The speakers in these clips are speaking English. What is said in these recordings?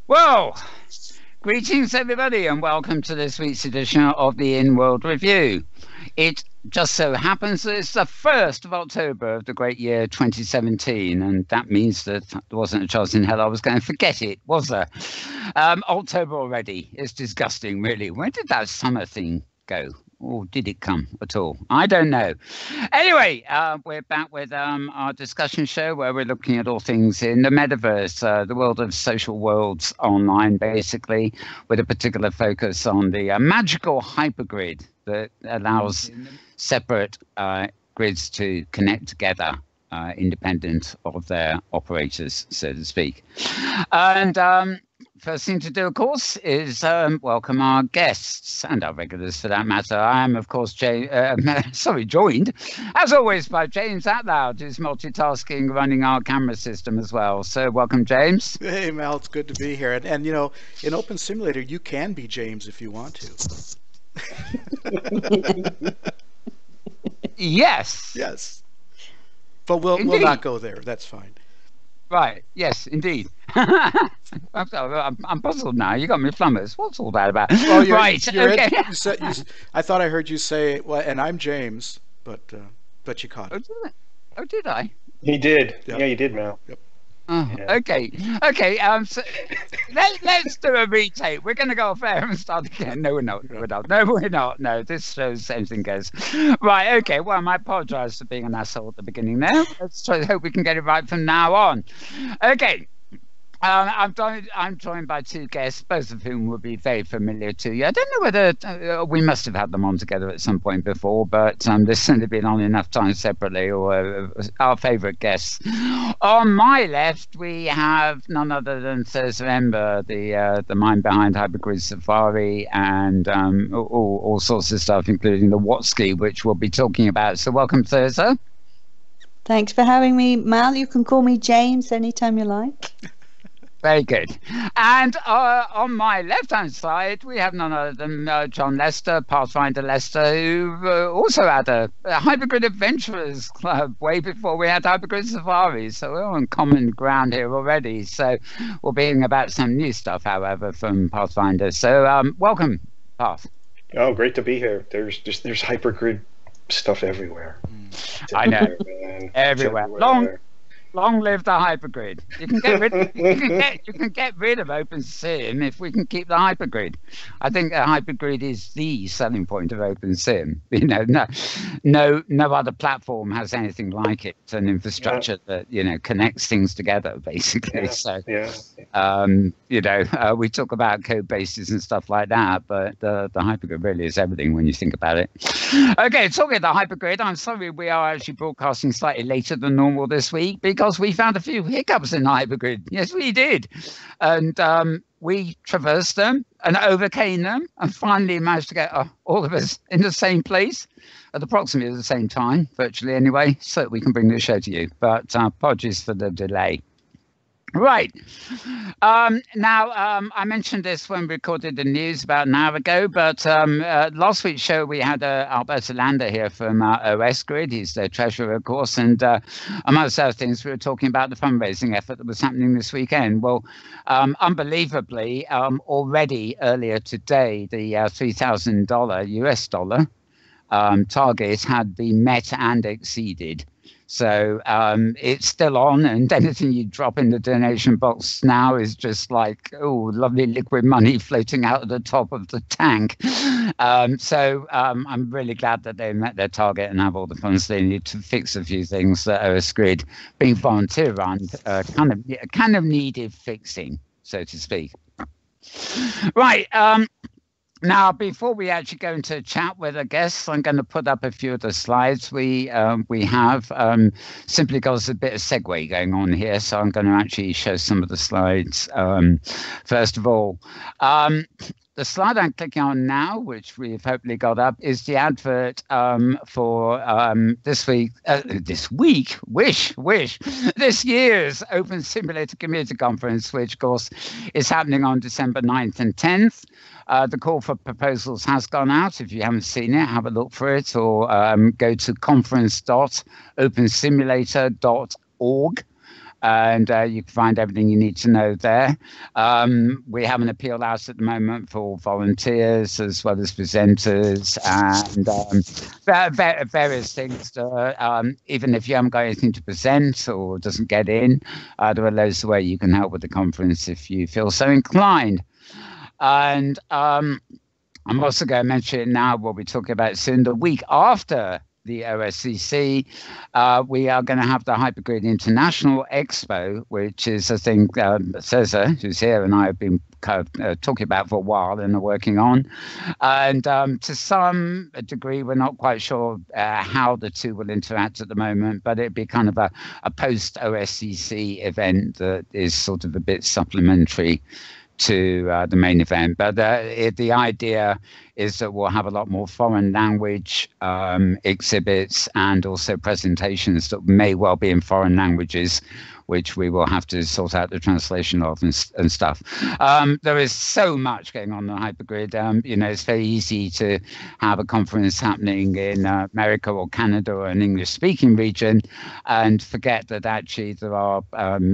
Well, greetings everybody and welcome to this week's edition of the Inworld Review. It just so happens that it's the 1st of October of the great year 2017, and that means that there wasn't a chance in hell I was going to forget it, was there? October already. It's disgusting, really. Where did that summer thing go? Or did it come at all? I don't know. Anyway, we're back with our discussion show where we're looking at all things in the metaverse, the world of social worlds online, basically, with a particular focus on the magical hypergrid that allows separate grids to connect together, independent of their operators, so to speak. And first thing to do, of course, is welcome our guests and our regulars for that matter. I am, of course, joined, as always, by James Atloud, who's multitasking, running our camera system as well. So welcome, James. Hey, Mel, it's good to be here. And you know, in Open Simulator, you can be James if you want to. Yes. Yes. But we'll not go there. That's fine. Right. Yes, indeed. I'm puzzled now. You got me flummoxed. What's all that about? Well, right. Okay. I thought I heard you say, "Well," and I'm James, but you caught it. Oh, did I? He did. Yep. Yeah, you did, Mel. Yep. Oh, yeah. Okay. So let's do a retake. We're going to go off air and start again. No, we're not. No, we're not. No, this shows anything goes. Right. Okay. Well, I apologise for being an asshole at the beginning there. Let's hope we can get it right from now on. Okay. I'm joined by two guests, both of whom will be very familiar to you. I don't know whether we must have had them on together at some point before, but there's certainly been on enough time separately, or our favourite guests. On my left, we have none other than Thirza Ember, the mind behind Hypergrid Safari and all sorts of stuff, including the Watsky, which we'll be talking about. So welcome, Thirza. Thanks for having me, Mal. You can call me James anytime you like. Very good. And on my left-hand side, we have none other than John Lester, Pathfinder Lester, who also had a Hypergrid Adventurers Club way before we had Hypergrid Safari. So we're on common ground here already. So we'll be hearing about some new stuff, however, from Pathfinder. So welcome, Path. Oh, great to be here. There's Hypergrid stuff everywhere. I know, everywhere. Long live the hypergrid. You can get rid of OpenSim if we can keep the hypergrid. I think the hypergrid is the selling point of OpenSim. You know, no other platform has anything like it. It's an infrastructure that connects things together basically. We talk about code bases and stuff like that, but the hypergrid really is everything when you think about it. Okay, talking of the hypergrid, I'm sorry we are actually broadcasting slightly later than normal this week because we found a few hiccups in the hypergrid. Yes, we did. And we traversed them and overcame them and finally managed to get all of us in the same place at approximately the same time, virtually anyway, so that we can bring the show to you. But apologies for the delay. Right. Now, I mentioned this when we recorded the news about an hour ago, but last week's show we had Alberto Landa here from OS Grid. He's the treasurer, of course, and amongst other things, we were talking about the fundraising effort that was happening this weekend. Well, unbelievably, already earlier today, the $3,000 US dollar target had been met and exceeded. So it's still on, and anything you drop in the donation box now is just like, oh, lovely liquid money floating out of the top of the tank. So I'm really glad that they met their target and have all the funds they need to fix a few things that OS Grid, being volunteer run, kind of needed fixing, so to speak. Right. Now, before we actually go into a chat with our guests, I'm going to put up a few of the slides we have, simply because there's a bit of segue going on here. So I'm going to actually show some of the slides. First of all, the slide I'm clicking on now, which we've hopefully got up, is the advert for this year's Open Simulator Community Conference, which, of course, is happening on December 9th and 10th. The call for proposals has gone out. If you haven't seen it, have a look for it, or go to conference.opensimulator.org. and you can find everything you need to know there. We have an appeal out at the moment for volunteers as well as presenters and various things. Even if you haven't got anything to present or doesn't get in, there are loads of ways you can help with the conference if you feel so inclined. And I'm also going to mention it now. We'll be talking about it soon. The week after the OSCC, we are going to have the Hypergrid International Expo, which is a thing Thirza, who's here, and I have been talking about for a while and are working on. And to some degree, we're not quite sure how the two will interact at the moment, but it'd be kind of a post-OSCC event that is sort of a bit supplementary to the main event. But the idea is that we'll have a lot more foreign language exhibits and also presentations that may well be in foreign languages, which we will have to sort out the translation of and stuff. There is so much going on Hypergrid. It's very easy to have a conference happening in America or Canada or an English-speaking region and forget that actually there are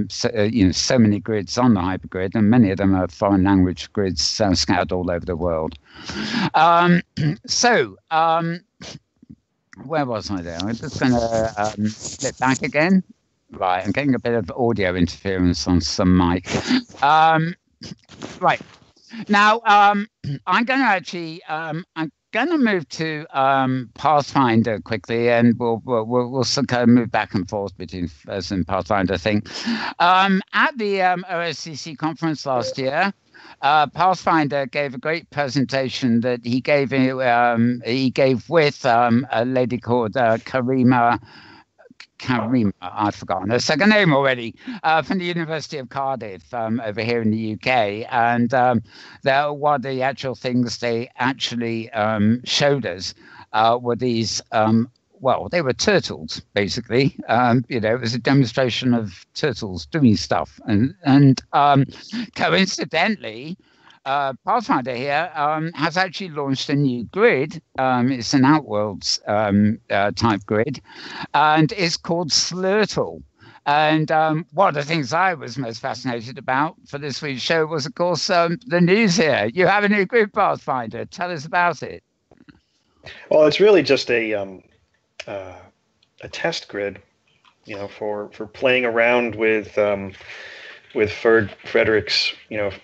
so many grids on the Hypergrid, and many of them are foreign language grids scattered all over the world. Where was I there? I'm just going to flip back again. Right, I'm getting a bit of audio interference on some mic. Right now, I'm going to actually I'm going to move to Pathfinder quickly, and we'll sort of move back and forth between Thirza and Pathfinder thing. At the OSCC conference last year, Pathfinder gave a great presentation that he gave with a lady called Karima, I've forgotten her second name already, from the University of Cardiff over here in the UK. And one of the actual things they actually showed us were these, they were turtles, basically. It was a demonstration of turtles doing stuff. And coincidentally, Pathfinder here has actually launched a new grid. It's an Outworlds type grid, and it's called Slurtle. And one of the things I was most fascinated about for this week's show was, of course, the news here. You have a new grid, Pathfinder. Tell us about it. Well, it's really just a test grid, for playing around with Frederick's,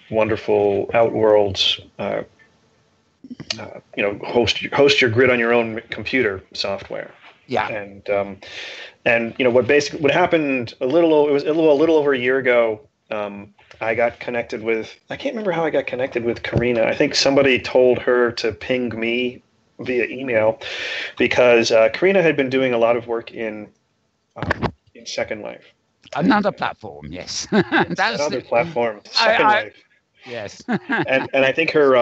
wonderful Outworlds, host your grid on your own computer software. Yeah. And what happened it was a little over a year ago. I got connected with, I can't remember how I got connected with Karina. I think somebody told her to ping me via email because Karina had been doing a lot of work in Second Life. Another platform, yes. That's another platform. Second Life. Yes. and I think her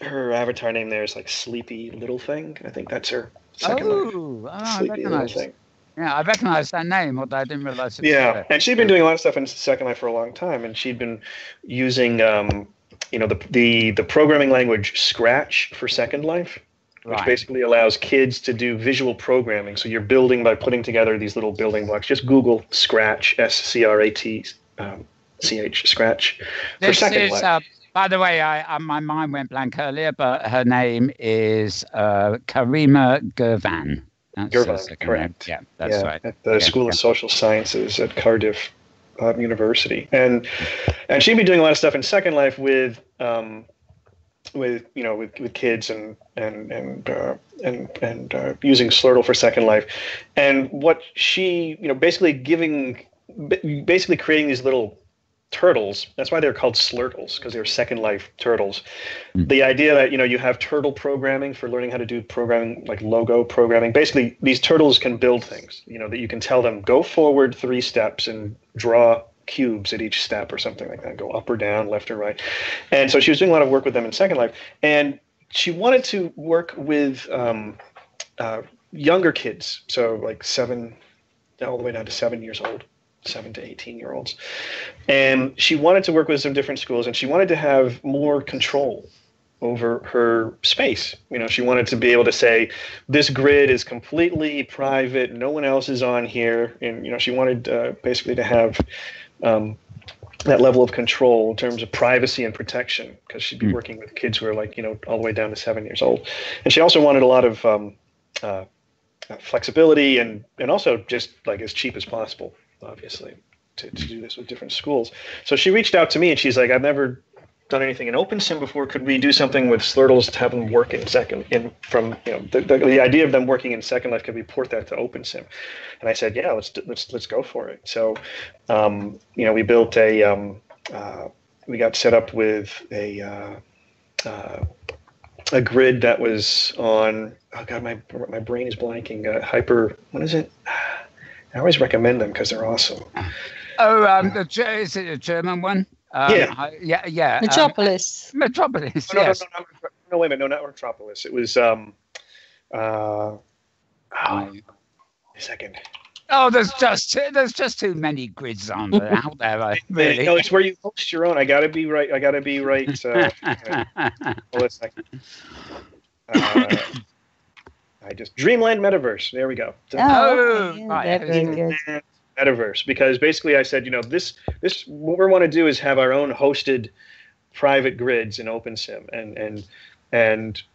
avatar name there is like Sleepy Little Thing. I think that's her Second Life. I recognize. Yeah, I recognize that name, although I didn't realize it. Yeah, and she'd been doing a lot of stuff in Second Life for a long time, and she'd been using the programming language Scratch for Second Life. Which basically allows kids to do visual programming. So you're building by putting together these little building blocks. Just Google Scratch, Scratch, Scratch for Second Life. By the way, my mind went blank earlier, but her name is Karima Gurvan. Gurvan, correct. Yeah, that's right. At the School of Social Sciences at Cardiff University, and she'd be doing a lot of stuff in Second Life with kids and using Slurtle for Second Life, and what she basically creating these little turtles. That's why they're called Slurtles, because they're Second Life turtles. The idea that you have turtle programming for learning how to do programming, like logo programming. Basically, these turtles can build things. That you can tell them go forward 3 steps and draw cubes at each step or something like that, go up or down, left or right. And so she was doing a lot of work with them in Second Life, and she wanted to work with younger kids, so like 7 all the way down to 7 years old, 7 to 18-year-olds. And she wanted to work with some different schools, and she wanted to have more control over her space. She wanted to be able to say, this grid is completely private, no one else is on here. And, she wanted basically to have that level of control in terms of privacy and protection, because she'd be working with kids who are like, all the way down to 7 years old. And she also wanted a lot of flexibility and also just like as cheap as possible, obviously, to do this with different schools. So she reached out to me and she's like, I've never done anything in OpenSim before. Could we do something with Slurtles to have them work the idea of them working in Second Life, could we port that to OpenSim? And I said, yeah, let's go for it. So, we built we got set up with a grid that was on, oh God, my brain is blanking. Hyper, what is it? I always recommend them because they're awesome. Is it a German one? Yeah. Metropolis. Metropolis. No, Yes. no, wait a minute. No, not Metropolis. It was a second. Oh, there's just too many grids on there, out there. Really. No, it's where you host your own. I gotta be right. Hold a second. Dreamland Metaverse. There we go. Right. Very good. Metaverse, because basically I said, this what we want to do is have our own hosted private grids in OpenSim, and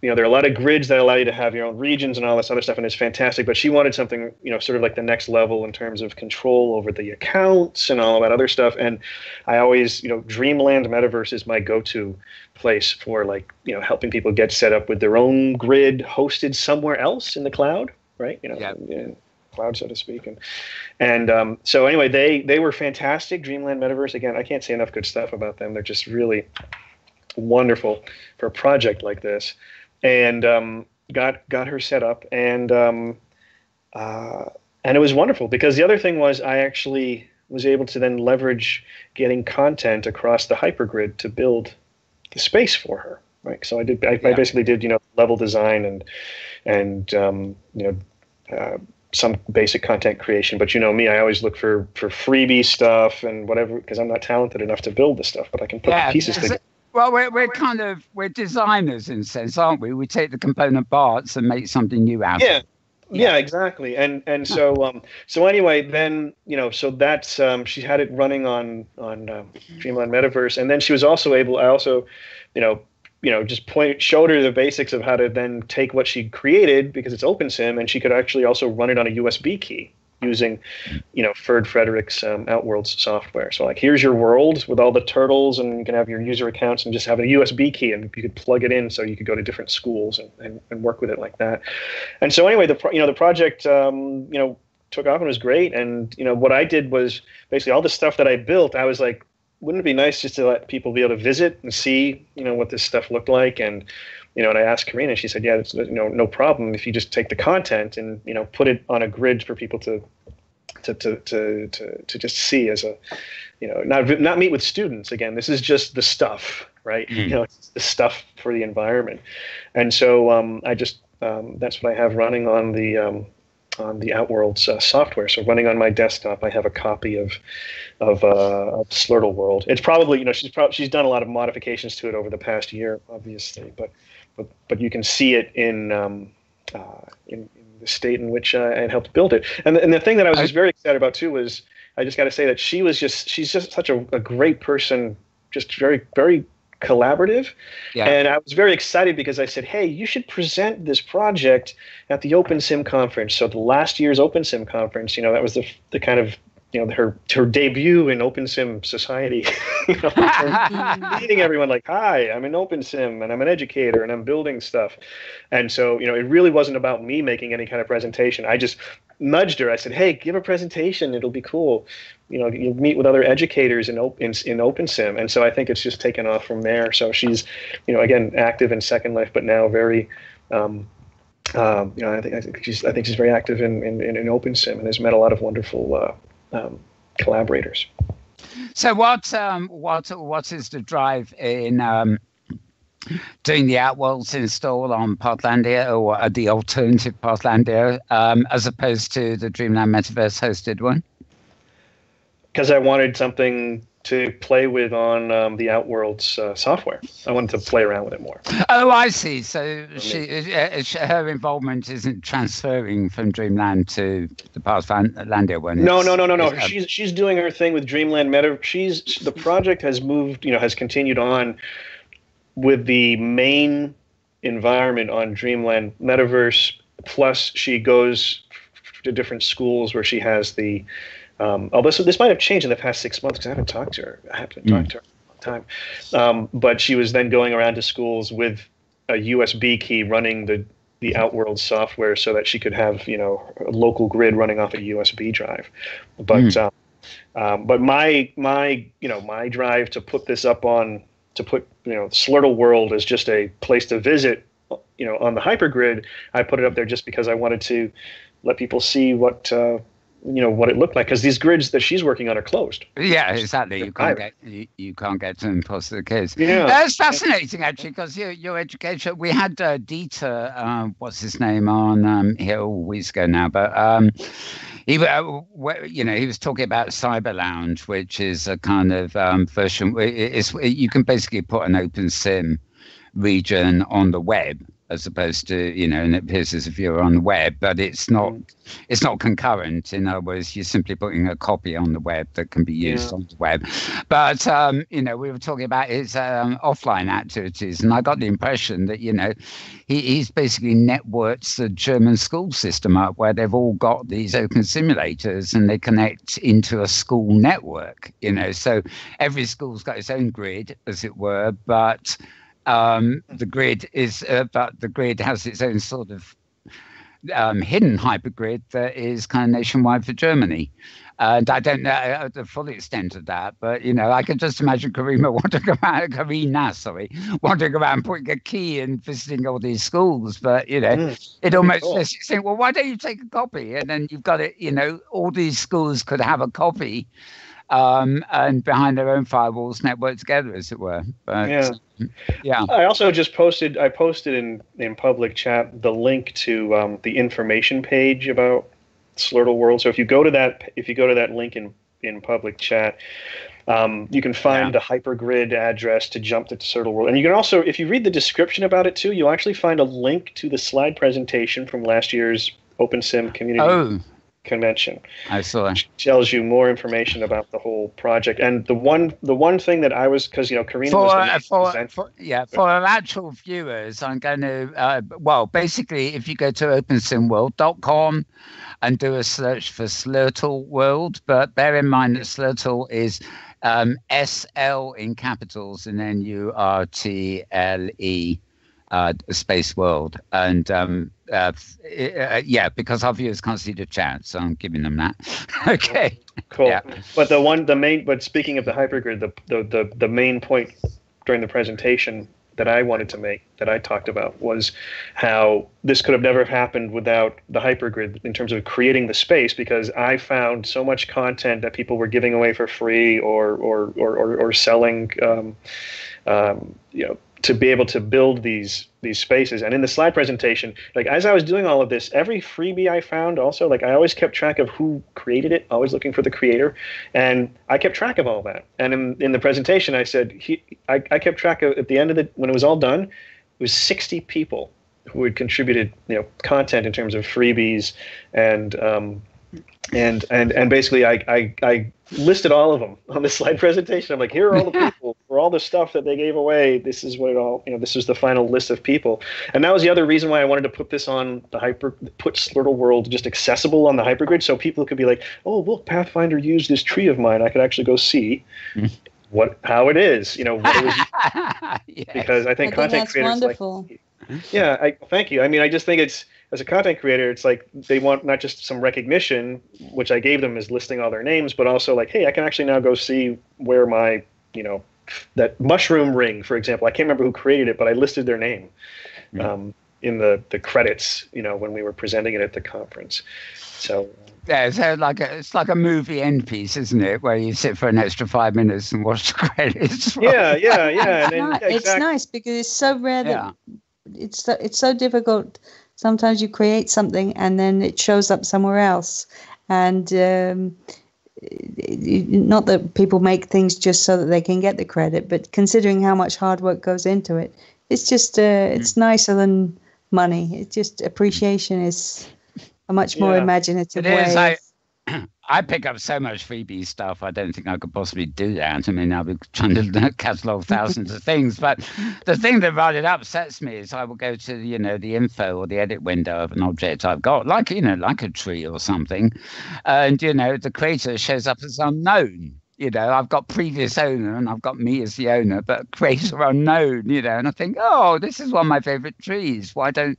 there are a lot of grids that allow you to have your own regions and all this other stuff, and it's fantastic. But she wanted something, sort of like the next level in terms of control over the accounts and all that other stuff. And I always, Dreamland Metaverse is my go-to place for helping people get set up with their own grid hosted somewhere else in the cloud, right? Cloud, so to speak. And so anyway, they were fantastic. Dreamland Metaverse, again, I can't say enough good stuff about them. They're just really wonderful for a project like this. And got her set up, and it was wonderful, because the other thing was I actually was able to then leverage getting content across the hypergrid to build the space for her, right? So I basically did level design and some basic content creation. But me, I always look for freebie stuff and whatever, because I'm not talented enough to build the stuff, but I can put the pieces together. Well, we're designers in a sense, aren't we? We take the component parts and make something new out of it. Yeah, exactly. And so anyway, then so that's she had it running on Dreamland Metaverse, and then she was also able. I also, just showed her the basics of how to then take what she created, because it's OpenSim, and she could actually also run it on a USB key using, Ferd Frederick's Outworlds software. So here's your world with all the turtles, and you can have your user accounts and just have a USB key, and you could plug it in so you could go to different schools and work with it like that. And so anyway, the project, took off and was great. And, what I did was basically all the stuff that I built, I was like, wouldn't it be nice just to let people be able to visit and see, what this stuff looked like? And, and I asked Karina, and she said, yeah, it's, no problem if you just take the content and, put it on a grid for people to just see as a, not meet with students. Again, this is just the stuff, right? It's the stuff for the environment. And so I just, that's what I have running on the Outworlds software. So running on my desktop, I have a copy of Slurtle World. It's probably, she's done a lot of modifications to it over the past year, obviously, but you can see it in the state in which I had helped build it. And the thing that I was just very excited about too was, I just got to say that she's just such a great person, just very, very collaborative. Yeah. And I was very excited because I said, hey, you should present this project at the OpenSim conference. So the last year's OpenSim conference, that was the kind of, her debut in OpenSim society, meeting everyone like, hi, I'm in OpenSim and I'm an educator and I'm building stuff. And so, it really wasn't about me making any kind of presentation. I just nudged her. I said, hey, give a presentation. It'll be cool. You'll meet with other educators in OpenSim. And so I think it's just taken off from there. So she's, again, active in Second Life, but now very, I think she's very active in OpenSim and has met a lot of wonderful collaborators. So what is the drive in doing the Outworlds install on Pathfinder, or the alternative Pathfinder, as opposed to the Dreamland Metaverse hosted one? Because I wanted something to play with on the Outworld's software. I wanted to play around with it more. Oh, I see. So her involvement isn't transferring from Dreamland to the Pathfinder one. No. She's doing her thing with Dreamland Meta. The project has moved, has continued on with the main environment on Dreamland Metaverse. Plus, she goes to different schools where she has the. Although this might have changed in the past 6 months because I haven't talked to her. I haven't talked to her in a long time. But she was then going around to schools with a USB key running the Outworld software so that she could have a local grid running off a USB drive. But my drive to put this up on Slurtle World as just a place to visit on the hypergrid. I put it up there just because I wanted to let people see what it looked like, because these grids that she's working on are closed. Yeah, exactly. You can't get to them plus the kids. Yeah, that's fascinating actually, because your education. We had Dieter, what's his name, on here a week ago now, but he was talking about Cyber Lounge, which is a kind of version. You can basically put an open sim region on the web, as opposed to, and it appears as if you're on the web, but it's not concurrent. In other words, you're simply putting a copy on the web that can be used on the web. But, we were talking about his offline activities, and I got the impression that, he's basically networked the German school system up where they've all got these open simulators and they connect into a school network, so every school's got its own grid, as it were, but the grid has its own sort of hidden hypergrid that is kind of nationwide for Germany. And I don't know the full extent of that, but I can just imagine Karina wandering around putting a key and visiting all these schools. But it almost makes you think, well, why don't you take a copy? And then you've got it. All these schools could have a copy. And behind their own firewalls, network together, as it were. But, yeah. I also just posted in public chat the link to the information page about Slurtle World. So if you go to that link in public chat, you can find the hypergrid address to jump to Slurtle World. And you can also, if you read the description about it too, you'll actually find a link to the slide presentation from last year's OpenSim community convention. I saw that. Tells you more information about the whole project. And the one thing that I was, because Karina was for our actual viewers, I'm going to basically, if you go to opensimworld.com and do a search for Slurtle World, but bear in mind that Slurtle is SL in capitals and then URTLE. Space World, and because our viewers can't see the chat, so I'm giving them that. Okay, cool. Yeah. But speaking of the hypergrid, the main point during the presentation that I wanted to make, that I talked about, was how this could have never happened without the hypergrid in terms of creating the space, because I found so much content that people were giving away for free or selling, to be able to build these spaces. And in the slide presentation, as I was doing all of this, every freebie I found also, I always kept track of who created it, always looking for the creator, and I kept track of all that. And in the presentation, I said, I kept track of, at the end of when it was all done, it was 60 people who had contributed, content in terms of freebies, and basically I listed all of them on the slide presentation. I'm like, here are all the people for all the stuff that they gave away. This is what it all, this is the final list of people. And that was the other reason why I wanted to put this on put Slurtle World just accessible on the hypergrid, so people could be like, oh, look, Pathfinder used this tree of mine. I could actually go see how it is, what it was. Yes. Because I think content creators wonderful. Thank you. I mean, I just think it's, as a content creator, it's like they want not just some recognition, which I gave them as listing all their names, but also hey, I can actually now go see where my, that mushroom ring, for example. I can't remember who created it, but I listed their name in the credits, when we were presenting it at the conference. So yeah, so it's like a movie end piece, isn't it? Where you sit for an extra 5 minutes and watch the credits. Yeah. It's nice because it's so rare that it's so difficult. Sometimes you create something and then it shows up somewhere else. And not that people make things just so that they can get the credit, but considering how much hard work goes into it, it's just it's nicer than money. It's just appreciation is a much more imaginative way. I pick up so much freebie stuff. I don't think I could possibly do that. I mean, I'll be trying to catalog thousands of things, but the thing that really upsets me is I will go to the info or the edit window of an object I've got, like a tree or something, and the creator shows up as unknown. I've got previous owner and I've got me as the owner, but creator unknown, and I think, oh, this is one of my favorite trees. Why don't,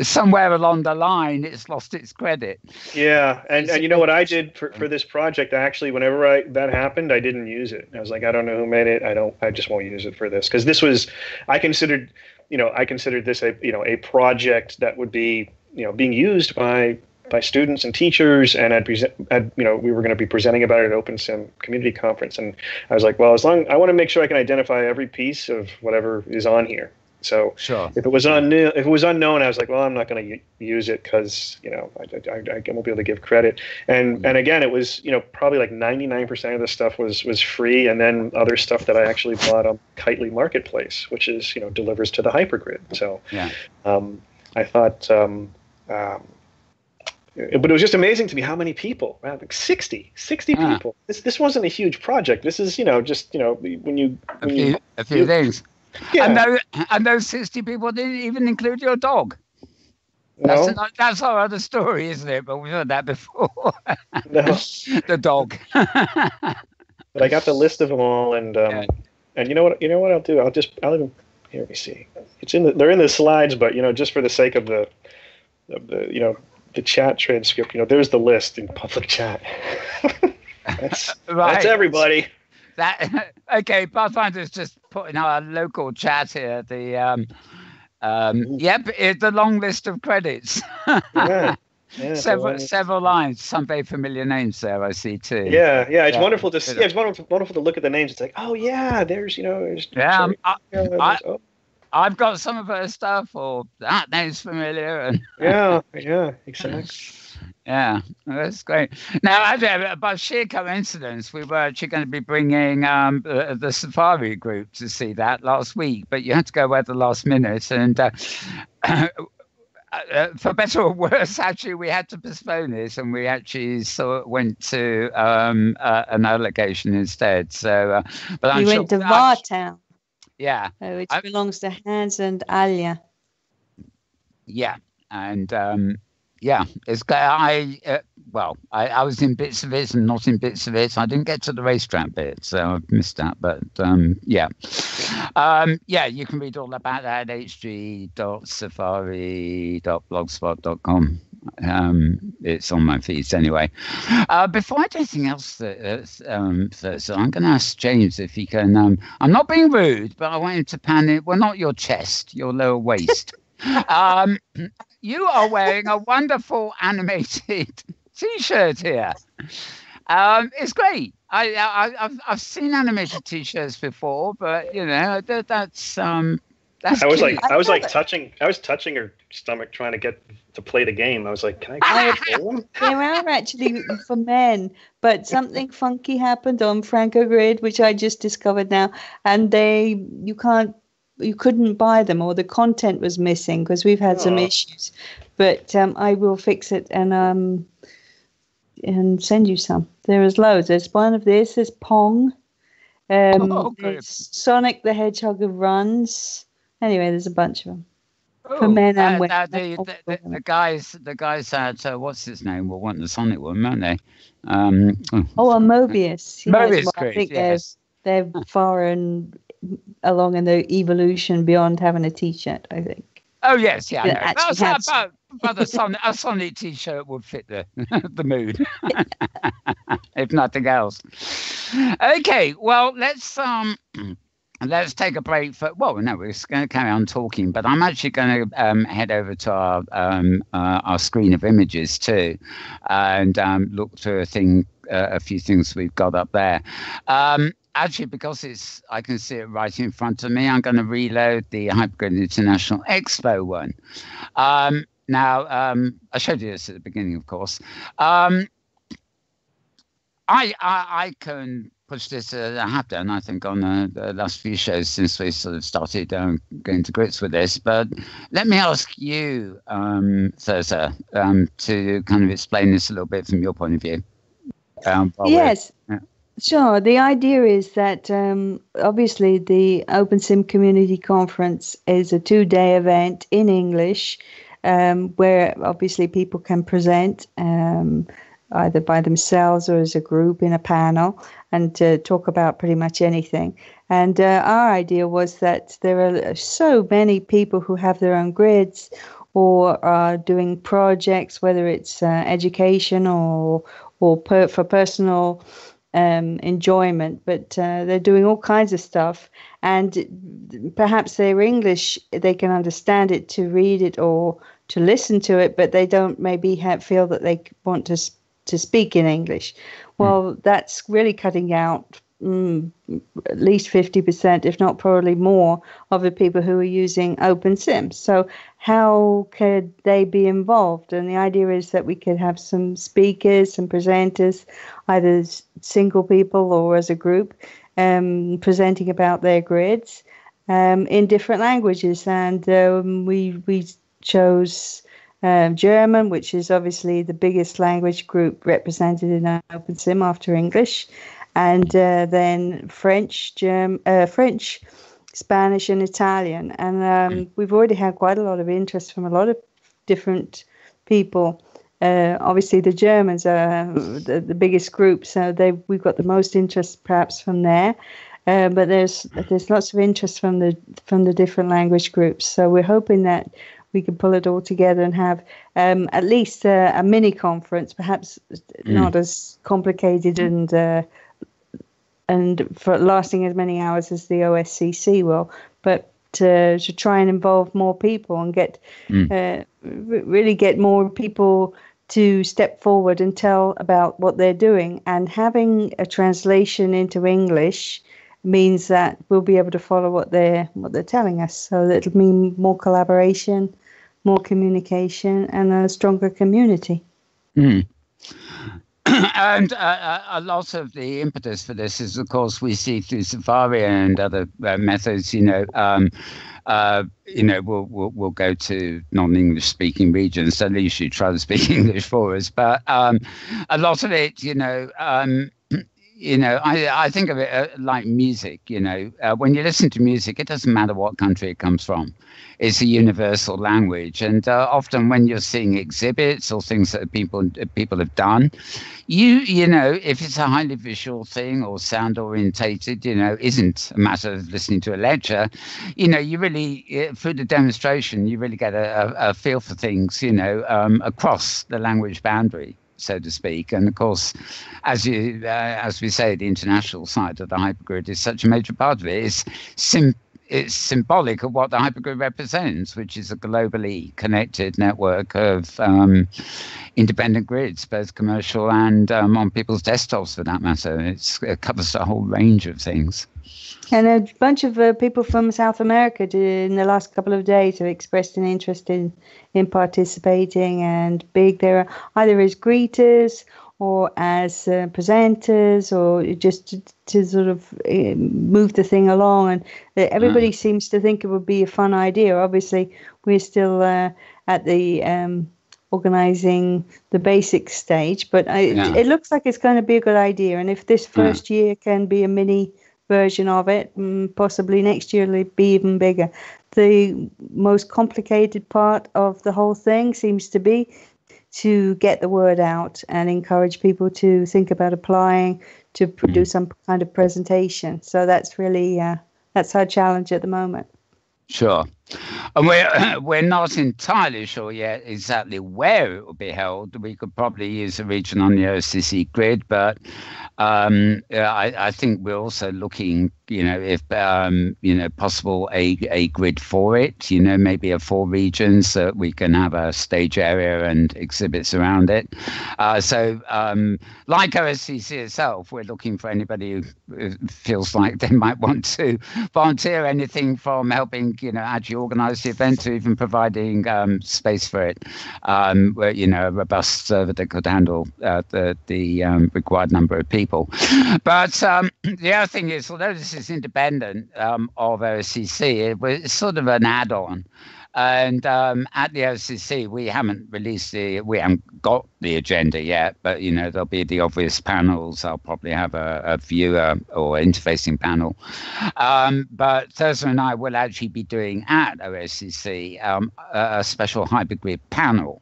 somewhere along the line, it's lost its credit. Yeah. And you know what I did for this project, actually, whenever that happened, I didn't use it. I was like, I don't know who made it. I just won't use it for this. Cause this was, I considered this a project that would be, being used by students and teachers, and we were going to be presenting about it at OpenSim community conference, and I was like, well, I want to make sure I can identify every piece of whatever is on here. So sure. If it was unknown, I was like, well, I'm not going to use it because I won't be able to give credit. And again, it was probably like 99% of the stuff was free, and then other stuff that I actually bought on Kitely Marketplace, which is delivers to the hypergrid. So yeah. I thought. But it was just amazing to me how many people, like 60 people. This wasn't a huge project. This is, when a few things. Yeah. And those 60 people didn't even include your dog. No. That's our other story, isn't it? But we've heard that before. No. The dog. But I got the list of them all, and you know what I'll do? I'll even here. Let me see. They're in the slides, but just for the sake of the chat transcript, there's the list in public chat. That's everybody. Okay, Pathfinder's just put in our local chat here the the long list of credits. Yeah, several lines, some very familiar names there I see too. Yeah, it's wonderful to see. It's wonderful to look at the names. It's like, oh yeah, there's I've got some of her stuff, or that name's familiar. And yeah, exactly. Yeah, that's great. Now, actually, by sheer coincidence, we were actually going to be bringing the Safari group to see that last week, but you had to go at the last minute, and for better or worse, actually, we had to postpone it, and we actually went to another location instead. So, but we went to Vartown. Yeah, which belongs to Hans and Alia. Yeah, and it's I was in bits of it and not in bits of it. I didn't get to the racetrack bit, so I missed that. But you can read all about that at hg.safari.blogspot.com. It's on my feeds anyway. Before I do anything else, so I'm going to ask James if he can. I'm not being rude, but I want him to pan it. Well, not your chest, your lower waist. You are wearing a wonderful animated T-shirt here. It's great. I've seen animated T-shirts before, but that's. I was touching her stomach trying to get to play the game. I was like, can I pull them? They are actually for men, but something funky happened on Franco Grid, which I just discovered now, and you couldn't buy them, or the content was missing because we've had some issues. But I will fix it and send you some. There is loads. There's one of this. There's Pong. There's Sonic the Hedgehog of Runs. Anyway, there's a bunch of them for men and women. The guys at what's his name will want the Sonic one, won't they? Mobius. Mobius, I think they're far and along in the evolution beyond having a T-shirt, I think. Oh yes, yeah. But a Sonic T-shirt would fit the mood, if nothing else. Okay, well let's take a break for. Well, no, we're going to carry on talking, but I'm actually going to head over to our screen of images too, and look through a few things we've got up there. Actually, because I can see it right in front of me, I'm going to reload the Hypergrid International Expo one. Now, I showed you this at the beginning, of course. I can push this. I have done, I think, on the last few shows since we sort of started going to grips with this. But let me ask you, Thirza, to kind of explain this a little bit from your point of view. Yes. Sure. The idea is that obviously the OpenSim Community Conference is a 2-day event in English where obviously people can present either by themselves or as a group in a panel and talk about pretty much anything. And our idea was that there are so many people who have their own grids or are doing projects, whether it's education or for personal enjoyment, but they're doing all kinds of stuff, and perhaps their English, they can understand it to read it or to listen to it, but they don't maybe feel that they want to speak in English. Well, that's really cutting out at least 50%, if not probably more, of the people who are using OpenSim. So how could they be involved? And the idea is that we could have some speakers, some presenters, either as single people or as a group, presenting about their grids in different languages. And we chose German, which is obviously the biggest language group represented in OpenSim after English, and then French, Spanish, and Italian. And we've already had quite a lot of interest from a lot of different people. Obviously, the Germans are the biggest group, so we've got the most interest perhaps from there. But there's lots of interest from the different language groups. So we're hoping that we can pull it all together and have at least a mini conference, perhaps not as complicated and for lasting as many hours as the OSCC will, but to try and involve more people and really get more people to step forward and tell about what they're doing. And having a translation into English means that we'll be able to follow what they're telling us. So that it'll mean more collaboration, more communication, and a stronger community. And a lot of the impetus for this is, of course, we see through Safari and other methods. We'll go to non-English speaking regions. At least you try to speak English for us. But a lot of it, I think of it like music. When you listen to music, it doesn't matter what country it comes from. It's a universal language, and often when you're seeing exhibits or things that people have done, if it's a highly visual thing or sound orientated, isn't a matter of listening to a lecture. You really through the demonstration, you really get a feel for things, across the language boundary, so to speak. And of course, as we say, the international side of the hypergrid is such a major part of it. It's symbolic of what the hypergrid represents, which is a globally connected network of independent grids, both commercial and on people's desktops for that matter. It covers a whole range of things. And a bunch of people from South America in the last couple of days have expressed an interest in participating and being there, either as greeters or as presenters, or just to sort of move the thing along. And everybody seems to think it would be a fun idea. Obviously, we're still at the organizing the basic stage, but it looks like it's going to be a good idea. And if this first year can be a mini version of it, possibly next year it'll be even bigger. The most complicated part of the whole thing seems to be to get the word out and encourage people to think about applying to do some kind of presentation. So that's really that's our challenge at the moment. Sure. And we're not entirely sure yet exactly where it will be held. We could probably use a region on the OCC grid, but I think we're also looking if possible, a grid for it. Maybe a 4 regions so that we can have a stage area and exhibits around it. So like OSCC itself, we're looking for anybody who feels like they might want to volunteer, anything from helping actually organize the event to even providing space for it, where a robust server that could handle the required number of people. But the other thing is, although this is independent of OSCC, it's sort of an add-on. And at the OSCC, we haven't got the agenda yet, but there'll be the obvious panels. I'll probably have a viewer or interfacing panel. But Thirza and I will actually be doing at OSCC a special hypergrid panel.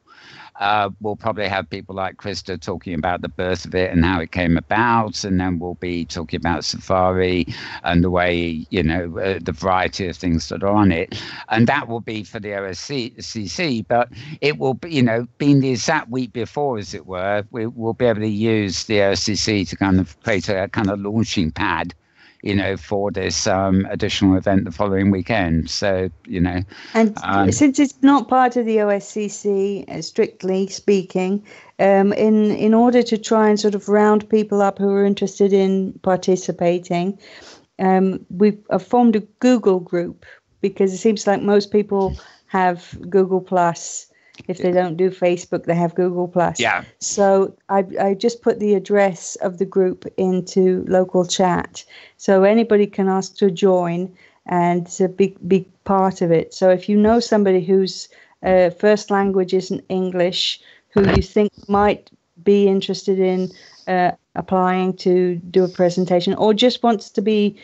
We'll probably have people like Krista talking about the birth of it and how it came about, and then we'll be talking about Safari and the way, the variety of things that are on it. And that will be for the OSCC, but it will be, being the exact week before, as it were, we'll be able to use the OSCC to kind of create a kind of launching pad for this additional event the following weekend. So, And since it's not part of the OSCC, strictly speaking, in order to try and sort of round people up who are interested in participating, we've formed a Google group, because it seems like most people have Google Plus. If they don't do Facebook, they have Google Plus. Yeah. So I just put the address of the group into local chat, so anybody can ask to join, and it's a big part of it. So if you know somebody whose first language isn't English, who you think might be interested in applying to do a presentation, or just wants to be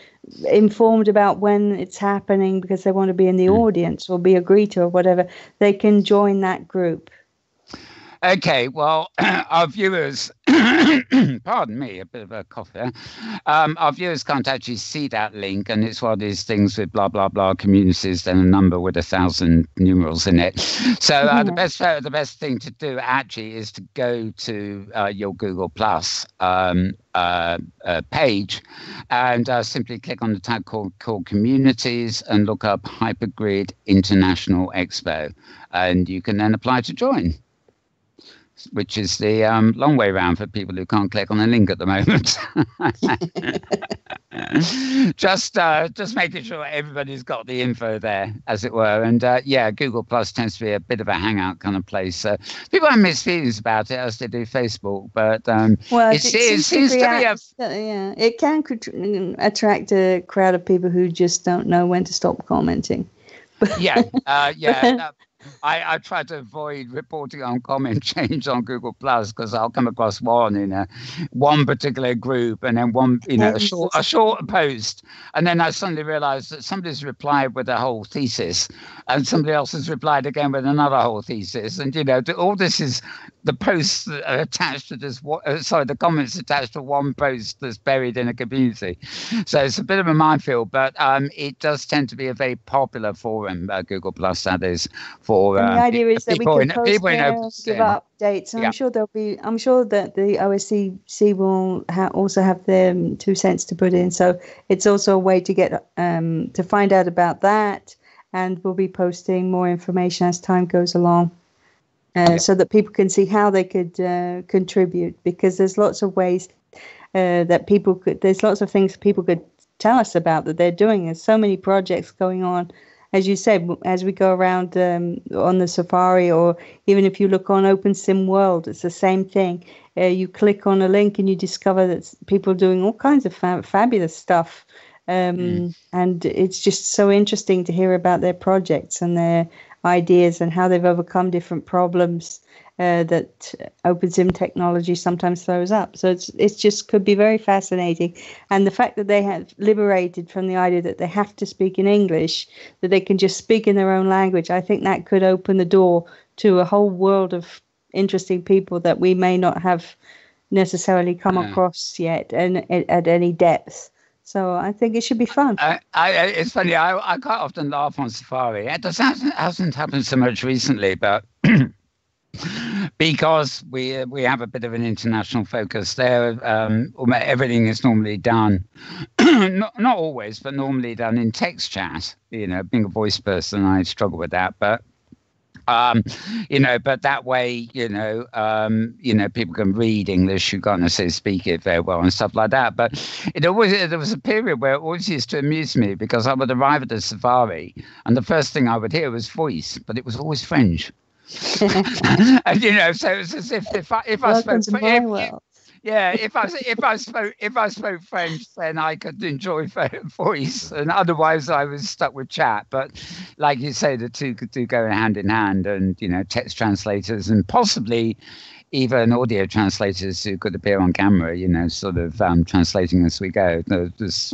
informed about when it's happening because they want to be in the audience or be a greeter or whatever, they can join that group. Okay, well, our viewers, pardon me, a bit of a cough there. Our viewers can't actually see that link, and it's one of these things with blah, blah, blah, communities, then a number with 1,000 numerals in it. So the best thing to do actually is to go to your Google Plus page and simply click on the tab called Communities and look up Hypergrid International Expo, and you can then apply to join, which is the long way around for people who can't click on a link at the moment. just making sure everybody's got the info there, as it were. And Google Plus tends to be a bit of a hangout kind of place. So people have mixed feelings about it, as they do Facebook. But it seems to be it can attract a crowd of people who just don't know when to stop commenting. I try to avoid reporting on comment change on Google Plus, because I'll come across one in one particular group, and then one, a short post, and then I suddenly realize that somebody's replied with a whole thesis, and somebody else has replied again with another whole thesis, and all this is the posts that are attached to this. The comments attached to one post that's buried in a community. So it's a bit of a minefield, but it does tend to be a very popular forum, Google Plus, that is. And the idea is that we can post there and give updates. And I'm sure that the OSCC will also have their 2 cents to put in. So it's also a way to get to find out about that, and we'll be posting more information as time goes along, so that people can see how they could contribute. Because there's lots of ways that people could. There's lots of things people could tell us about that they're doing. There's so many projects going on. As you said, as we go around on the Safari, or even if you look on Inworld, it's the same thing. You click on a link and you discover that people are doing all kinds of fabulous stuff. And it's just so interesting to hear about their projects and their ideas and how they've overcome different problems that OpenSim technology sometimes throws up. So it's just could be very fascinating. And the fact that they have liberated from the idea that they have to speak in English, that they can just speak in their own language, I think that could open the door to a whole world of interesting people that we may not have necessarily come across yet, and at any depth. So I think it should be fun. It's funny, I quite often laugh on Safari. It hasn't happened so much recently, but because we have a bit of an international focus there. Everything is normally done, not always, but normally done in text chat. Being a voice person, I struggle with that, but. But that way, people can read English. You can't necessarily speak it very well and stuff like that. But there was a period where it always used to amuse me because I would arrive at a safari and the first thing I would hear was voice, but it was always French. And so it's as if I spoke. If I spoke French, then I could enjoy voice, and otherwise I was stuck with chat. But like you say, the two do go hand in hand, and text translators and possibly even audio translators who could appear on camera, sort of translating as we go. There's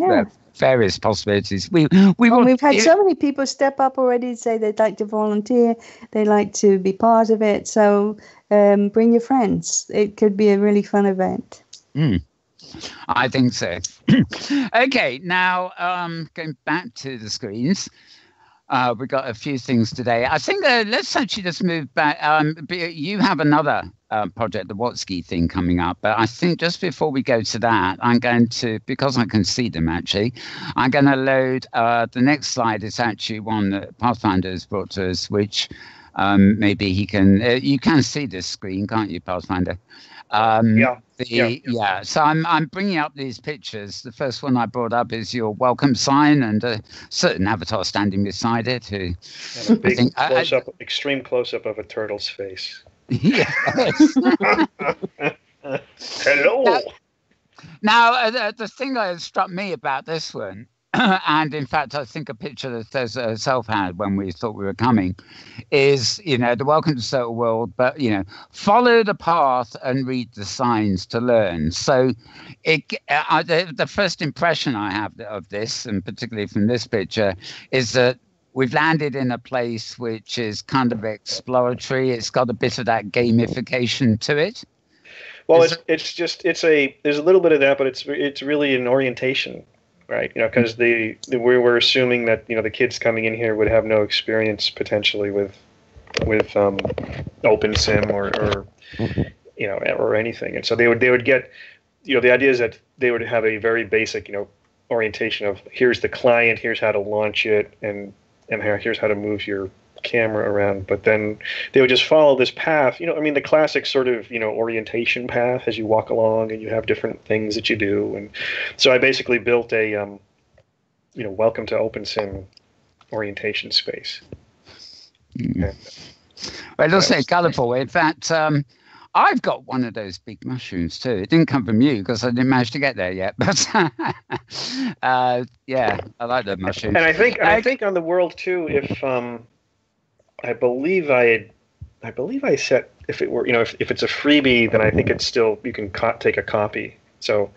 various possibilities. We've had so many people step up already and say they'd like to volunteer, they like to be part of it. So bring your friends. It could be a really fun event. I think so. Okay, now going back to the screens. We've got a few things today. I think let's actually just move back. You have another project, the Watsky thing coming up. But I think just before we go to that, I'm going to, because I can see them actually, I'm going to load the next slide. Is actually one that Pathfinder has brought to us, which maybe he can, you can see this screen, can't you, Pathfinder? So I'm bringing up these pictures. The first one I brought up is your welcome sign and a certain avatar standing beside it. And a big close-up, extreme close-up of a turtle's face. Yes. Hello. Now, the thing that struck me about this one, and in fact, I think a picture that Thirza herself had when we thought we were coming, is, the Welcome to Total World, but, follow the path and read the signs to learn. So the first impression I have of this, and particularly from this picture, is that we've landed in a place which is kind of exploratory. It's got a bit of that gamification to it. Well, there's a little bit of that, but it's really an orientation. Right, because we were assuming that the kids coming in here would have no experience potentially with OpenSim or anything, and so they would get the idea is that they would have a very basic orientation of here's the client, here's how to launch it, and here's how to move your camera around, but then they would just follow this path, the classic sort of orientation path as you walk along and you have different things that you do. And so I basically built a welcome to OpenSim orientation space. Well, it looks very colorful. In fact, I've got one of those big mushrooms too. It didn't come from you because I didn't manage to get there yet, but I like the mushrooms. And I think on the world too, if I believe I set, if it were, if it's a freebie, then I think it's still, you can take a copy. So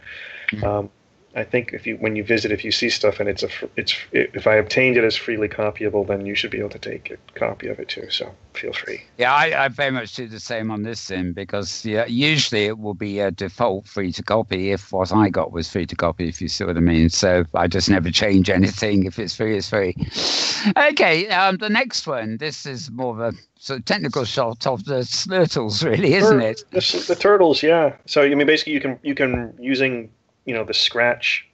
I think when you visit, if you see stuff and if I obtained it as freely copyable, then you should be able to take a copy of it too. So feel free. Yeah, I very much do the same on this sim because usually it will be a default free to copy if what I got was free to copy, if you see what I mean. So I just never change anything. If it's free, it's free. Okay, the next one. This is more of a sort of technical shot of the Slurtles, really, isn't it? The turtles, yeah. So basically you can using the Scratch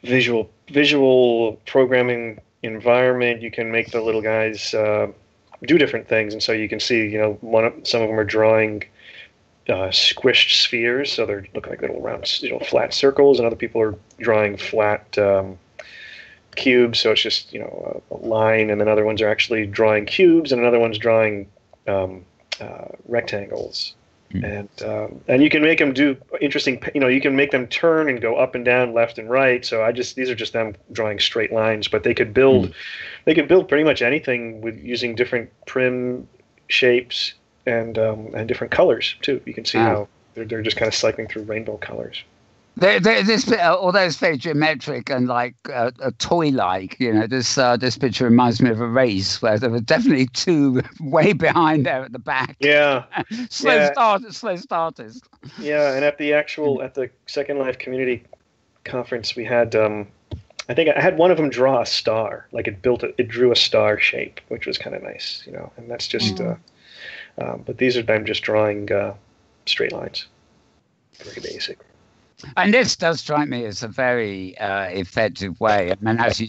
visual programming environment, you can make the little guys do different things, and so you can see some of them are drawing squished spheres, so they look like little round flat circles, and other people are drawing flat cubes, so it's just a line, and then other ones are actually drawing cubes, and another one's drawing rectangles. And you can make them do interesting, you can make them turn and go up and down, left and right. So these are just them drawing straight lines, but they could build pretty much anything with using different prim shapes and different colors too. You can see how they're just kind of cycling through rainbow colors. Although it's very geometric and like a toy-like, this picture reminds me of a race where there were definitely two way behind there at the back. Yeah, slow starters. Yeah, and at the Second Life Community Conference, we had I think I had one of them draw a star, like it drew a star shape, which was kind of nice, and that's just But these are them just drawing straight lines. Very basic. And this does strike me as a very effective way. I mean, as you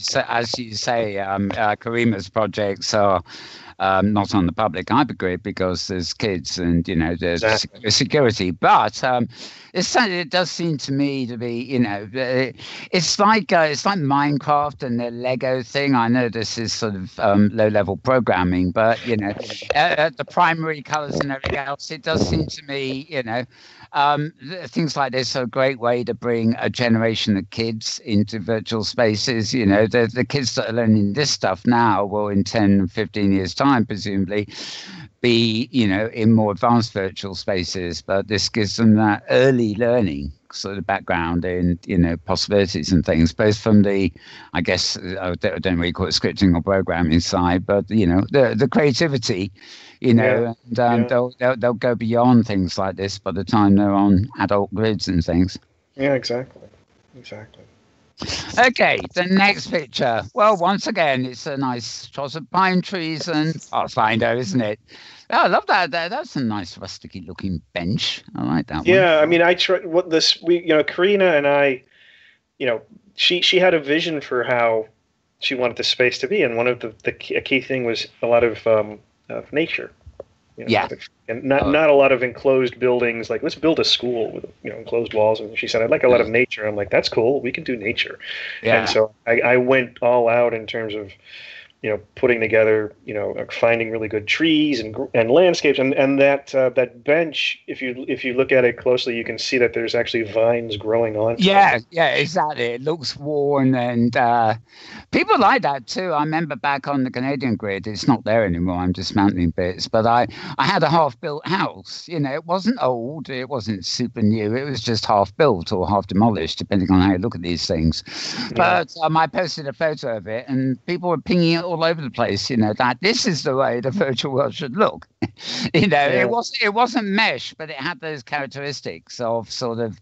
say, Karima's projects are not on the public hypergrid because there's kids and there's security. But it does seem to me to be it's like Minecraft and the Lego thing. I know this is sort of low-level programming, but the primary colors and everything else. It does seem to me things like this are a great way to bring a generation of kids into virtual spaces. The kids that are learning this stuff now will in 10, 15 years time, presumably, be, in more advanced virtual spaces. But this gives them that early learning sort of background in, possibilities and things, both from the, I guess, I don't really call it scripting or programming side, but, the creativity, and they'll go beyond things like this by the time they're on adult grids and things. Yeah, exactly. Okay, the next picture. Well, once again, it's a nice shot of pine trees and Pathfinder, isn't it? Oh, I love that. That's a nice rusticy looking bench. I like that one. Yeah, I mean, Karina and I, she had a vision for how she wanted the space to be, and one of the key thing was a lot of nature. And not a lot of enclosed buildings. Like, let's build a school with enclosed walls. And she said, I'd like a lot of nature. I'm like, that's cool. We can do nature. Yeah. And so I went all out in terms of putting together, finding really good trees and landscapes, and that bench. If you look at it closely, you can see that there's actually vines growing on. Yeah, exactly. It looks worn, and people like that too. I remember back on the Canadian grid, it's not there anymore. I'm dismantling bits, but I had a half-built house. It wasn't old, it wasn't super new. It was just half-built or half-demolished, depending on how you look at these things. Yeah. But I posted a photo of it, and people were pinging it all over the place, that this is the way the virtual world should look. It wasn't mesh, but it had those characteristics of sort of,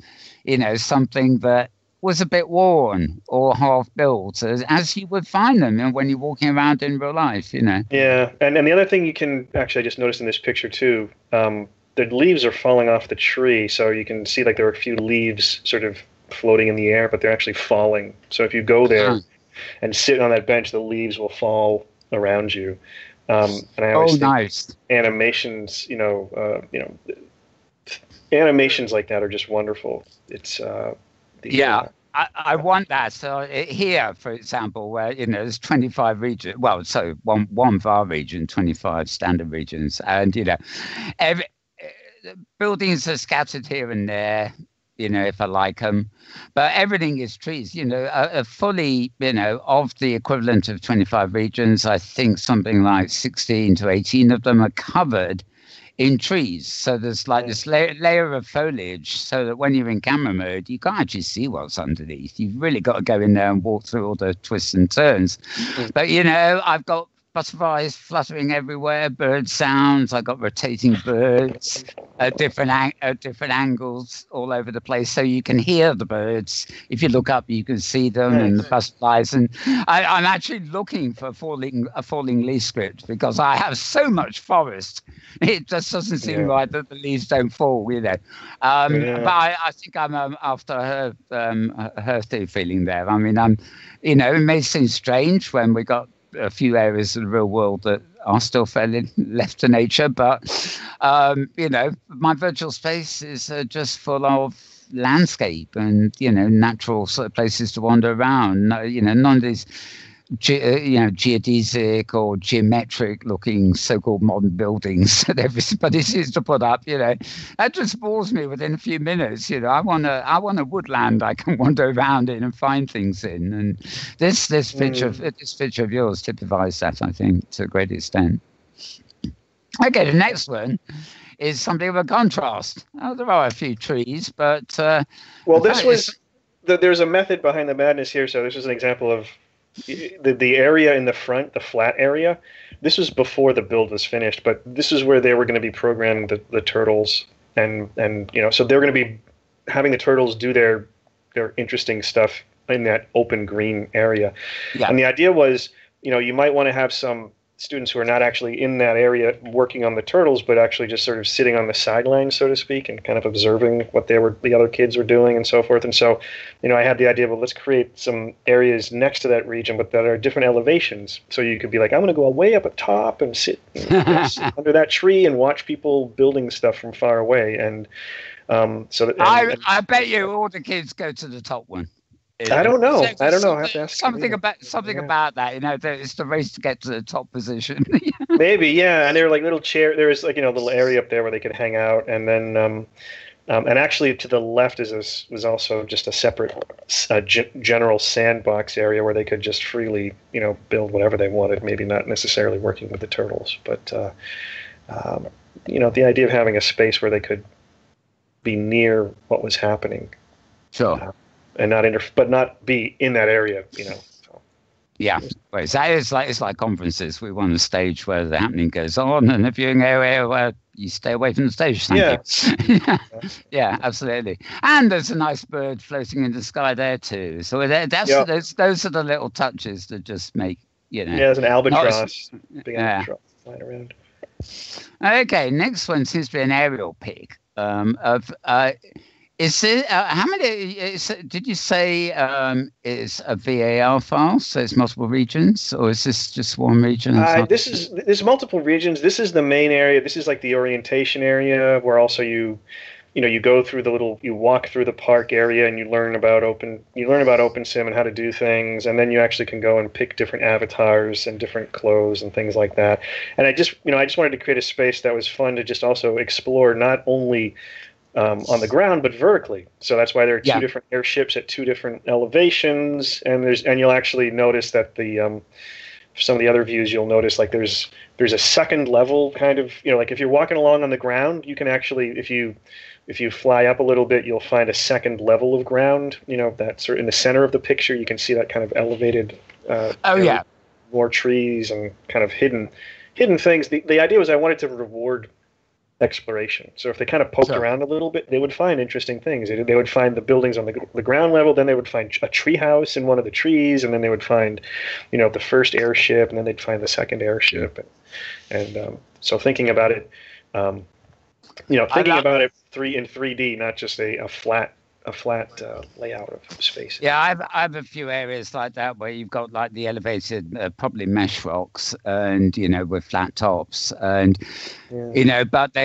something that was a bit worn or half built, as you would find them when you're walking around in real life, Yeah, and the other thing you can actually, I just noticed in this picture too, the leaves are falling off the tree, so you can see like there are a few leaves sort of floating in the air, but they're actually falling. So if you go there and sit on that bench, the leaves will fall around you. And I always think animations, animations like that are just wonderful. It's I want that. So here, for example, where there's 25 regions. Well, so one VAR region, 25 standard regions, and every buildings are scattered here and there. If I like them, but everything is trees. Fully, of the equivalent of 25 regions, I think something like 16 to 18 of them are covered in trees. So there's like this layer of foliage, so that when you're in camera mode, you can't actually see what's underneath. You've really got to go in there and walk through all the twists and turns. But I've got butterflies fluttering everywhere, bird sounds. I got rotating birds at different angles all over the place, so you can hear the birds. If you look up, you can see them and the butterflies. And I'm actually looking for a falling leaf script because I have so much forest. It just doesn't seem right that the leaves don't fall, But I think I'm after her feeling there. I mean, it may seem strange when we got a few areas of the real world that are still fairly left to nature, but my virtual space is just full of landscape and natural sort of places to wander around. None of these geodesic or geometric looking so-called modern buildings that everybody seems to put up. That just bores me within a few minutes. I want a woodland I can wander around in and find things in, and this picture of yours typifies that, I think, to a great extent. Okay, the next one is something of a contrast. There are a few trees, but there's a method behind the madness here. So this is an example of the area in the front, the flat area. This was before the build was finished, but this is where they were going to be programming the turtles, and so they're going to be having the turtles do their interesting stuff in that open green area. Yeah. And the idea was, you might want to have some students who are not actually in that area working on the turtles, but actually just sort of sitting on the sidelines, so to speak, and kind of observing what the other kids were doing and so forth. And so, I had the idea, well, let's create some areas next to that region, but that are different elevations. So you could be like, I'm going to go way up at top and sit under that tree and watch people building stuff from far away. And I bet you all the kids go to the top one. I don't know. I have to ask something about that. It's the race to get to the top position. Maybe, yeah. And there were like little chair. There was like a little area up there where they could hang out, and then and actually to the left was also just a separate general sandbox area where they could just freely build whatever they wanted. Maybe not necessarily working with the turtles, but the idea of having a space where they could be near what was happening. Sure. And not be in that area, So. Yeah, well, it's like conferences. We want a stage where the happening goes on, and a viewing area where you stay away from the stage. Thank you. Yeah, absolutely. And there's a nice bird floating in the sky there too. So those are the little touches that just make Yeah, there's an albatross. Big albatross flying around. Okay, next one seems to be an aerial pic Is it how many? Did you say it's a VAR file? So it's multiple regions, or is this just one region? There's multiple regions. This is the main area. This is like the orientation area where also you go through you walk through the park area and you learn about OpenSim and how to do things, and then you actually can go and pick different avatars and different clothes and things like that. And I just wanted to create a space that was fun to just also explore, not only on the ground, but vertically. So that's why there are two different airships at two different elevations, and you'll actually notice that some of the other views, you'll notice like there's a second level kind of, like if you're walking along on the ground, you can actually, if you fly up a little bit, you'll find a second level of ground, that's in the center of the picture. You can see that kind of elevated, more trees and kind of hidden things. The idea was I wanted to reward exploration. So if they kind of poked around a little bit, they would find interesting things. They would find the buildings on the ground level, then they would find a tree house in one of the trees, and then they would find, the first airship, and then they'd find the second airship. And so thinking about it, thinking about it in 3D, not just a flat layout of space. Yeah, I have a few areas like that where you've got like the elevated, probably mesh rocks, and with flat tops, and but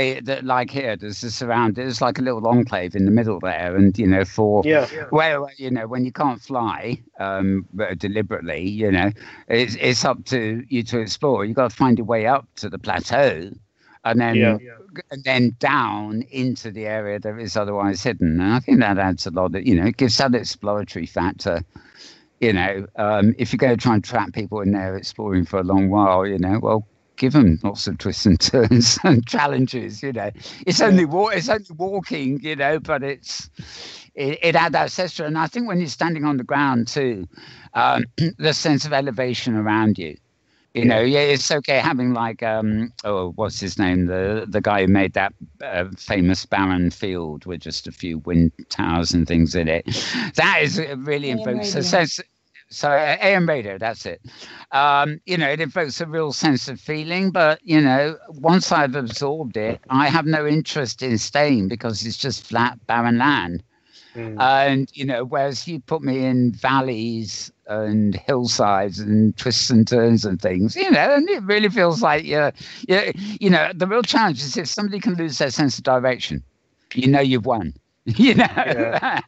like here, there's like a little enclave in the middle there, and when you can't fly deliberately, it's up to you to explore. You've got to find your way up to the plateau. And then down into the area that is otherwise hidden. And I think that adds a lot of, it gives that exploratory factor. If you're going to try and trap people in there exploring for a long while, well, give them lots of twists and turns and challenges. It's only walking, but it adds that extra. And I think when you're standing on the ground too, the sense of elevation around you. It's okay having like what's his name, the guy who made that famous barren field with just a few wind towers and things in it. That is really invokes a sense. So AM radio, that's it. It evokes a real sense of feeling, but once I've absorbed it, I have no interest in staying because it's just flat barren land. And whereas you put me in valleys and hillsides and twists and turns and things, and it really feels like the real challenge is if somebody can lose their sense of direction, you've won. The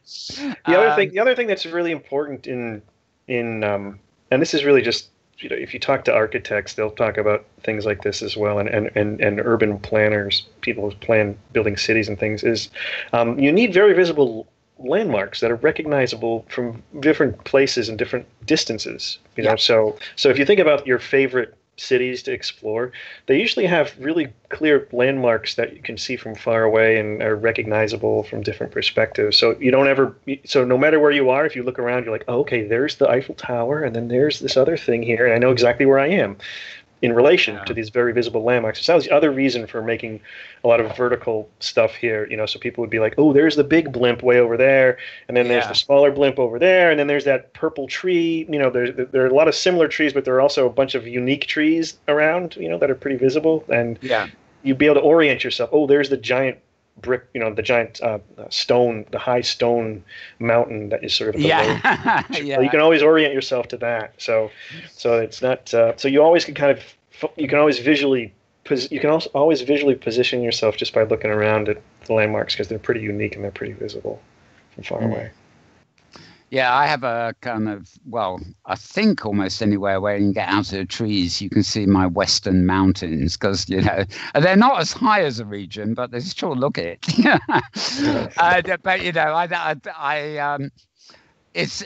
other thing that's really important in and this is really just if you talk to architects, they'll talk about things like this as well, and urban planners, people who plan building cities and things, is you need very visible landmarks that are recognizable from different places and different distances. So if you think about your favorite cities to explore, they usually have really clear landmarks that you can see from far away and are recognizable from different perspectives. So no matter where you are, if you look around, you're like, oh, okay, there's the Eiffel Tower, and then there's this other thing here, and I know exactly where I am. in relation to these very visible landmarks. So that was the other reason for making a lot of vertical stuff here, so people would be like, oh, there's the big blimp way over there, and then there's the smaller blimp over there, and then there's that purple tree. There are a lot of similar trees, but there are also a bunch of unique trees around, that are pretty visible, and you'd be able to orient yourself. Oh, there's the giant brick, the giant stone, the high stone mountain that is sort of So you can always orient yourself to that. So it's not. So you always can always visually position yourself just by looking around at the landmarks, because they're pretty unique and they're pretty visible from far away. Yeah, I have a kind of, I think almost anywhere where you can get out of the trees, you can see my western mountains, because, they're not as high as a region, but they sure look it. But,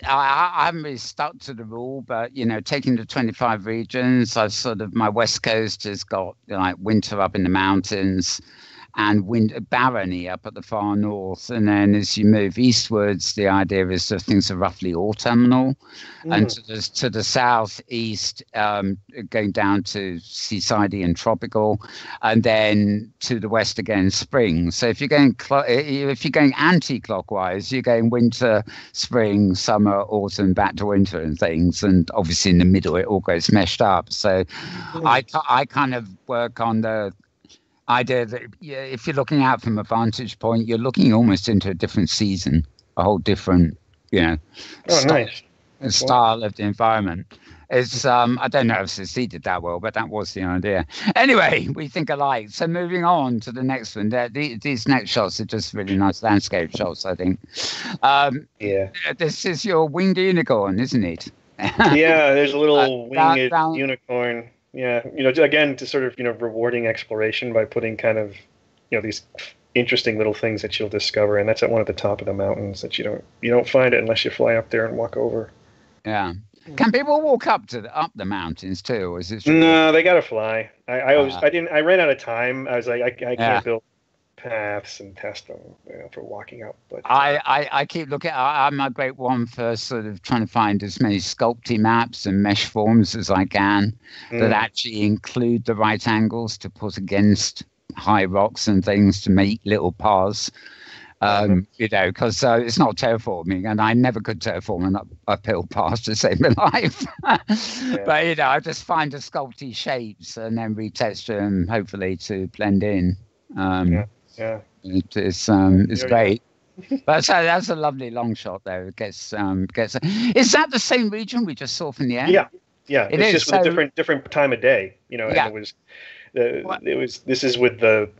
I haven't really stuck to the rule, but, taking the 25 regions, I've my West Coast has got winter up in the mountains, and barony up at the far north. And then as you move eastwards, the idea is that things are roughly autumnal. And to the southeast, going down to seasidey and tropical, and then to the west again, spring. So if you're going anti-clockwise, you're going winter, spring, summer, autumn, back to winter and things. And obviously in the middle, it all goes meshed up. So I kind of work on the idea that if you're looking out from a vantage point, you're looking almost into a different season, a whole different, style of the environment. It's I don't know if it succeeded that well, but that was the idea. Anyway, we think alike. So moving on to the next one. These next shots are just really nice landscape shots, I think. This is your winged unicorn, isn't it? Yeah, there's a little winged unicorn. Yeah, again, to sort of, rewarding exploration by putting kind of, these interesting little things that you'll discover, and that's at one at the top of the mountains that you don't find it unless you fly up there and walk over. Yeah. Can people walk up the mountains too, or is it? No, they gotta fly. I ran out of time. I was like, I can't build paths and test them for walking up. But I keep looking. I'm a great one for sort of trying to find as many sculpty maps and mesh forms as I can that actually include the right angles to put against high rocks and things to make little paths. Because it's not terraforming, and I never could terraform an uphill path to save my life. But I just find the sculpty shapes and then retexture them, hopefully to blend in. It's great. But so that's a lovely long shot there. It gets. Is that the same region we just saw from the air? Yeah. It's just with a different time of day. And it was. This is with the.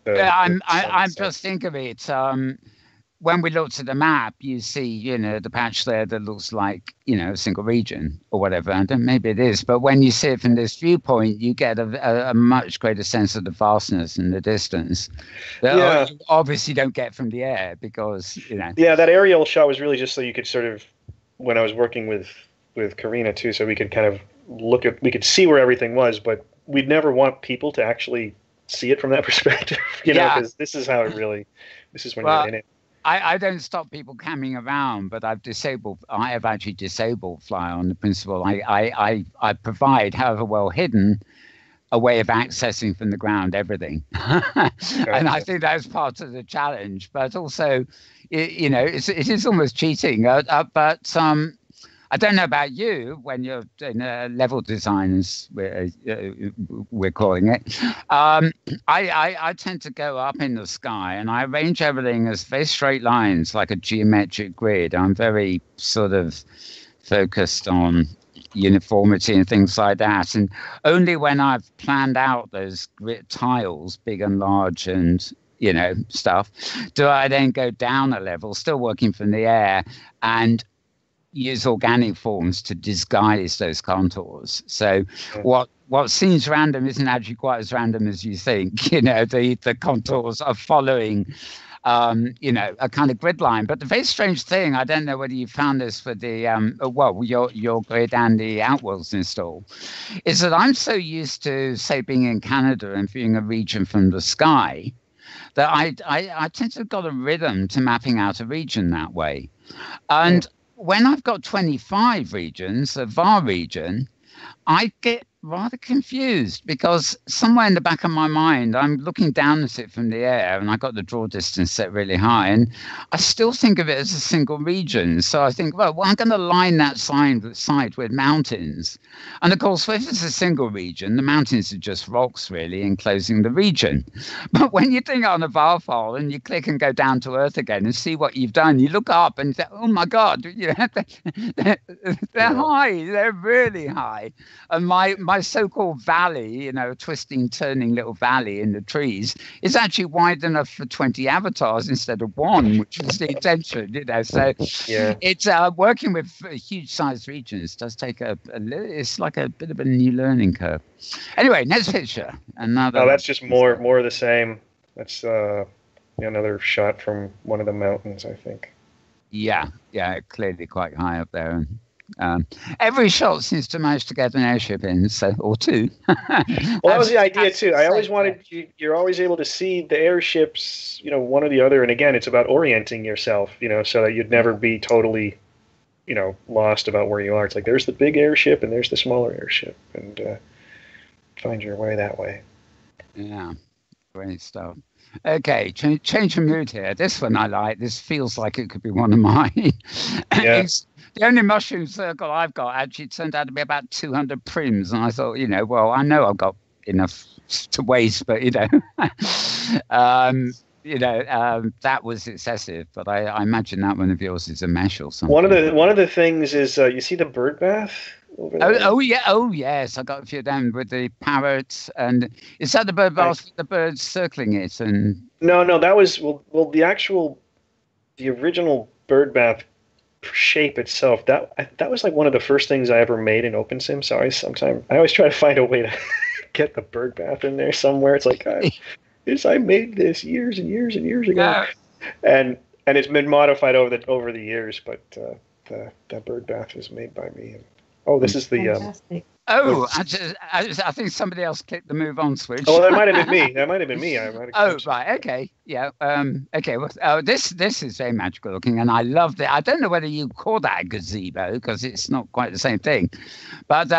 I'm just thinking of it. When we looked at the map, you see, the patch there that looks like, a single region or whatever. And maybe it is, but when you see it from this viewpoint, you get a much greater sense of the vastness and the distance that you obviously don't get from the air because, Yeah, that aerial shot was really just so you could sort of, when I was working with Karina too, so we could kind of we could see where everything was, but we'd never want people to actually see it from that perspective, because this is when you're in it. I don't stop people camming around, but I have actually disabled fly on the principle. I provide, however well hidden, a way of accessing from the ground everything. And I think that's part of the challenge, but also, it is almost cheating. But I don't know about you when you're in level design, as we're calling it. I tend to go up in the sky and I arrange everything as very straight lines, like a geometric grid. I'm very sort of focused on uniformity and things like that. And only when I've planned out those grid tiles, big and large and stuff, do I then go down a level, still working from the air, and use organic forms to disguise those contours. So what seems random isn't actually quite as random as you think. The contours are following a kind of grid line. But the very strange thing, I don't know whether you found this for the your grid and the Outworlds install, is that I'm so used to, say, being in Canada and viewing a region from the sky that I tend to have got a rhythm to mapping out a region that way. And when I've got 25 regions, a VAR region, I get rather confused because somewhere in the back of my mind, I'm looking down at it from the air, and I got the draw distance set really high, and I still think of it as a single region. So I think, well, I'm going to line that side with mountains. And of course, if it's a single region, the mountains are just rocks really enclosing the region. But when you think on a VAR file and you click and go down to Earth again and see what you've done, you look up and say, oh my God, they're high, they're really high. And my so-called valley, twisting, turning little valley in the trees, is actually wide enough for 20 avatars instead of one, which was the intention, So it's working with huge-sized regions does take it's like a bit of a new learning curve. Anyway, next picture. That's just more of the same. That's another shot from one of the mountains, I think. Yeah, clearly quite high up there. Every shot seems to manage to get an airship in, or two. Well, that was the idea too. I always wanted you're always able to see the airships, one or the other. And again, it's about orienting yourself, so that you'd never be totally, lost about where you are. It's like there's the big airship and there's the smaller airship, and find your way that way. Yeah, great stuff. Okay, change of mood here. This one I like. This feels like it could be one of mine. Yeah. The only mushroom circle I've got actually turned out to be about 200 prims. And I thought, well, I know I've got enough to waste, but, that was excessive. But I imagine that one of yours is a mesh or something. One of the things is, you see the bird bath over there? Oh, yeah. Oh, yes. I got a few of them with the parrots. And is that the bird bath with the birds circling it? And No, that was, the original bird bath shape itself, that was like one of the first things I ever made in OpenSim. So I always try to find a way to get the bird bath in there somewhere. It's like I made this years and years and years ago, and it's been modified over the years. But the bird bath was made by me. And, this is the fantastic. I think somebody else clicked the move on switch. Oh, that might have been me. Right. Okay. Yeah. Okay. Well, this is very magical looking, and I loved it. I don't know whether you call that a gazebo because it's not quite the same thing, but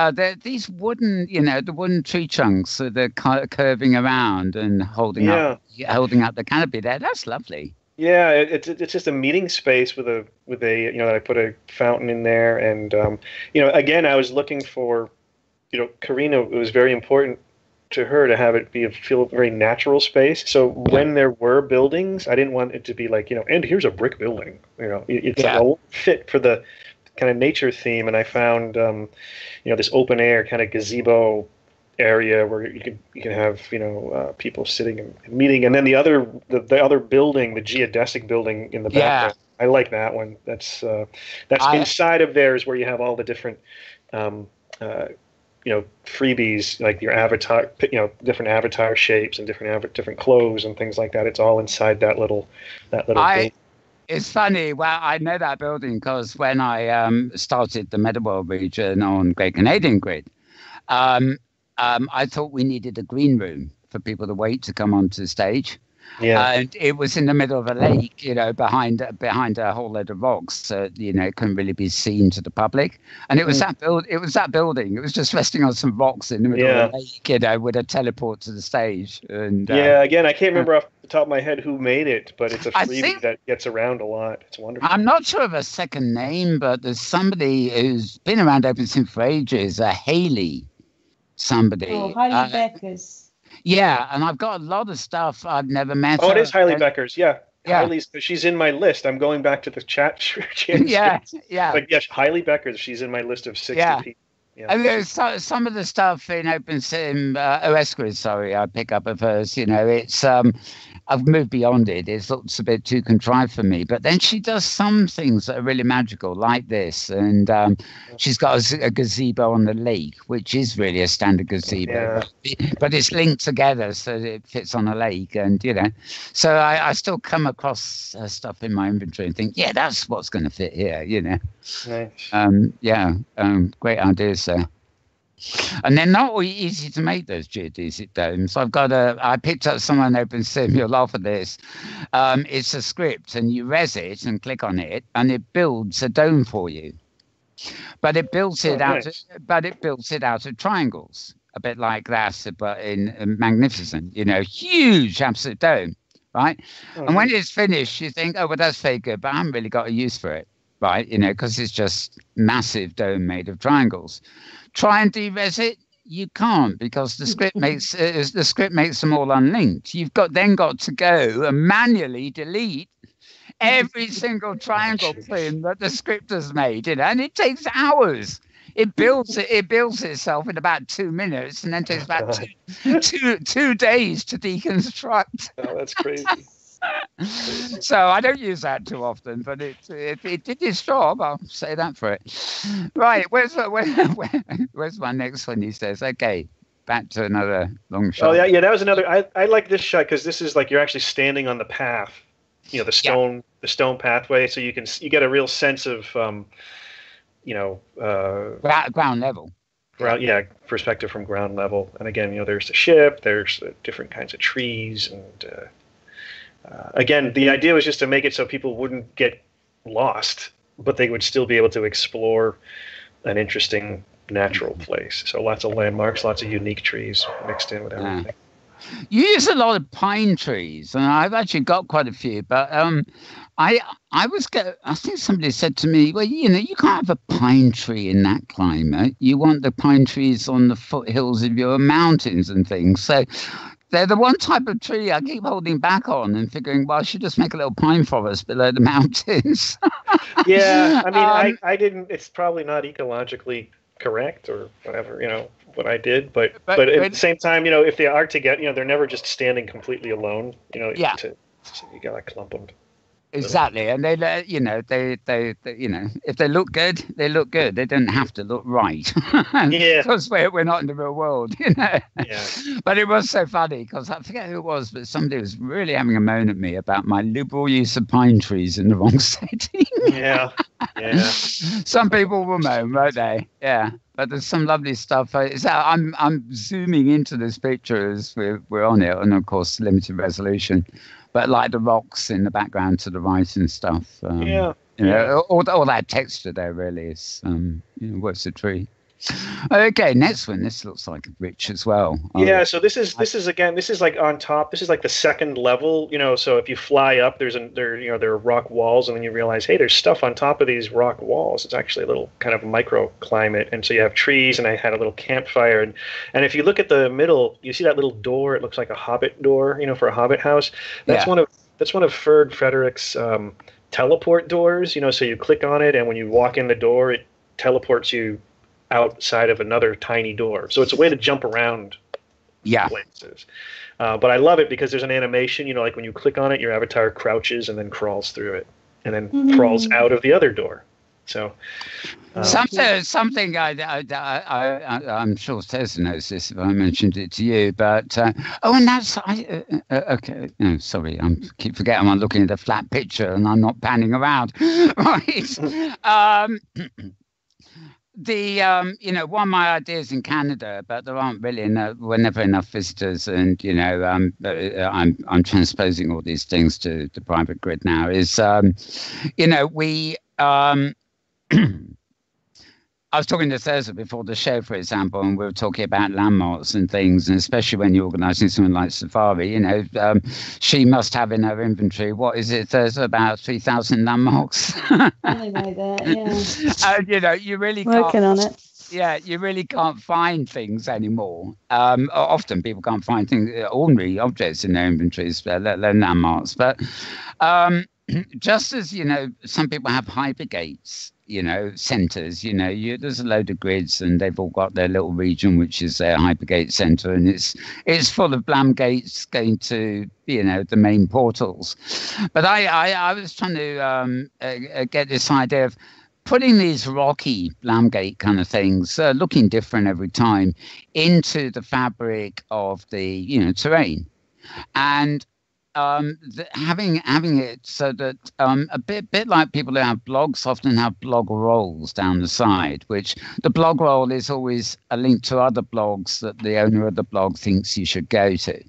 these wooden, the wooden tree trunks that are curving around and holding up the canopy there. That's lovely. Yeah, it's just a meeting space with a I put a fountain in there, and again I was looking for. Karina, it was very important to her to have it feel a very natural space. So when there were buildings, I didn't want it to be like, and here's a brick building. It's a fit for the kind of nature theme. And I found, this open air kind of gazebo area where you can have, people sitting and meeting. And then the other building, the geodesic building in the background. I like that one. That's inside of there is where you have all the different, freebies like your avatar, different avatar shapes and different clothes and things like that. It's all inside that little thing. It's funny. Well, I know that building because when I started the MetaWorld region on Great Canadian Grid, I thought we needed a green room for people to wait to come onto the stage. Yeah. And it was in the middle of a lake, behind a whole load of rocks, so it couldn't really be seen to the public. And it was that building. It was just resting on some rocks in the middle of the lake, with a teleport to the stage. And again, I can't remember off the top of my head who made it, but it's a freebie that gets around a lot. It's wonderful. I'm not sure of a second name, but there's somebody who's been around OpenSim for ages, Haley. Somebody. Oh, Hailey Beckers. Yeah, and I've got a lot of stuff I've never met. Oh, it is Hailey Beckers. Yeah. She's in my list. I'm going back to the chat. Yeah. But yes, Hailey Beckers. She's in my list of 60 people. Yeah. And there's some of the stuff in OpenSim, OS Grid, I pick up of hers. It's I've moved beyond it. It looks a bit too contrived for me. But then she does some things that are really magical, like this. And she's got a gazebo on the lake, which is really a standard gazebo. Yeah. But it's linked together so that it fits on a lake. And, so I still come across stuff in my inventory and think, that's what's going to fit here, Nice. Great ideas there. And they're not all easy to make, those geodesic domes. I picked up someone on OpenSim, you'll laugh at this. It's a script and you res it and click on it and it builds a dome for you. but it builds it out. Nice. But it builds it out of triangles, a bit like that, but in magnificent. Huge absolute dome, right? And when it's finished, you think, oh well, that's very good, but I haven't really got a use for it, right? Because it's just massive dome made of triangles. Try and de-res it. You can't, because the script makes them all unlinked. You've got to go and manually delete every single triangle plume that the script has made, and it takes hours. It builds itself in about 2 minutes, and then takes about two days to deconstruct. Oh, that's crazy. So I don't use that too often, but it did its job. I'll say that for it. Right, where's my next one? He says, okay, back to another long shot. Oh yeah, that was another. I like this shot because this is like you're actually standing on the path, the stone pathway, so you get a real sense of ground level. Perspective from ground level. And again, there's the ship, there's different kinds of trees, and again, the idea was just to make it so people wouldn't get lost, but they would still be able to explore an interesting natural place. So lots of landmarks, lots of unique trees mixed in with everything. You use a lot of pine trees, and I've actually got quite a few. But I think somebody said to me, well, you can't have a pine tree in that climate. You want the pine trees on the foothills of your mountains and things. So they're the one type of tree I keep holding back on and figuring, well, I should just make a little pine forest below the mountains. Yeah, I mean, I didn't. It's probably not ecologically correct or whatever, what I did, but at the same time, if they are together, they're never just standing completely alone. So you gotta clump them. Exactly, and they if they look good, they look good. They don't have to look right. Because we're not in the real world, Yeah. But it was so funny because I forget who it was, but somebody was really having a moan at me about my liberal use of pine trees in the wrong setting. Yeah. Some people will moan, won't they? Yeah. But there's some lovely stuff. I'm zooming into this picture as we're on it, and of course limited resolution. But like the rocks in the background to the right and stuff. All that texture there really is worth a treat. Okay, next one. This looks like rich as well. So this is like on top. This is like the second level. So if you fly up, there are rock walls, and then you realize, hey, there's stuff on top of these rock walls. It's actually a little kind of microclimate, and so you have trees, and I had a little campfire, and if you look at the middle, you see that little door. It looks like a hobbit door, for a hobbit house. That's one of Ferd Frederick's teleport doors. So you click on it, and when you walk in the door, it teleports you outside of another tiny door. So it's a way to jump around places. But I love it because there's an animation, like when you click on it, your avatar crouches and then crawls through it and then crawls out of the other door. So something I'm sure Thirza knows this if I mentioned it to you, but and that's okay. No, sorry, I keep forgetting I'm looking at a flat picture and I'm not panning around. Right. One of my ideas in Canada, but there aren't really were never enough visitors, and I'm transposing all these things to the private grid now. Is we I was talking to Thirza before the show, for example, and we were talking about landmarks and things, and especially when you're organising something like Safari, she must have in her inventory, what is it, Thirza, about 3,000 landmarks? Something like that, yeah. You really working on it. Yeah, you really can't find things anymore. Often people can't find things, ordinary objects in their inventories, let alone landmarks. But just as, some people have hypergates, centers, there's a load of grids and they've all got their little region, which is their hypergate center. And it's full of blam gates going to, the main portals. But I was trying to get this idea of putting these rocky blam gate kind of things, looking different every time, into the fabric of the, terrain. And having it so that a bit like people who have blogs often have blog rolls down the side, which the blog roll is always a link to other blogs that the owner of the blog thinks you should go to,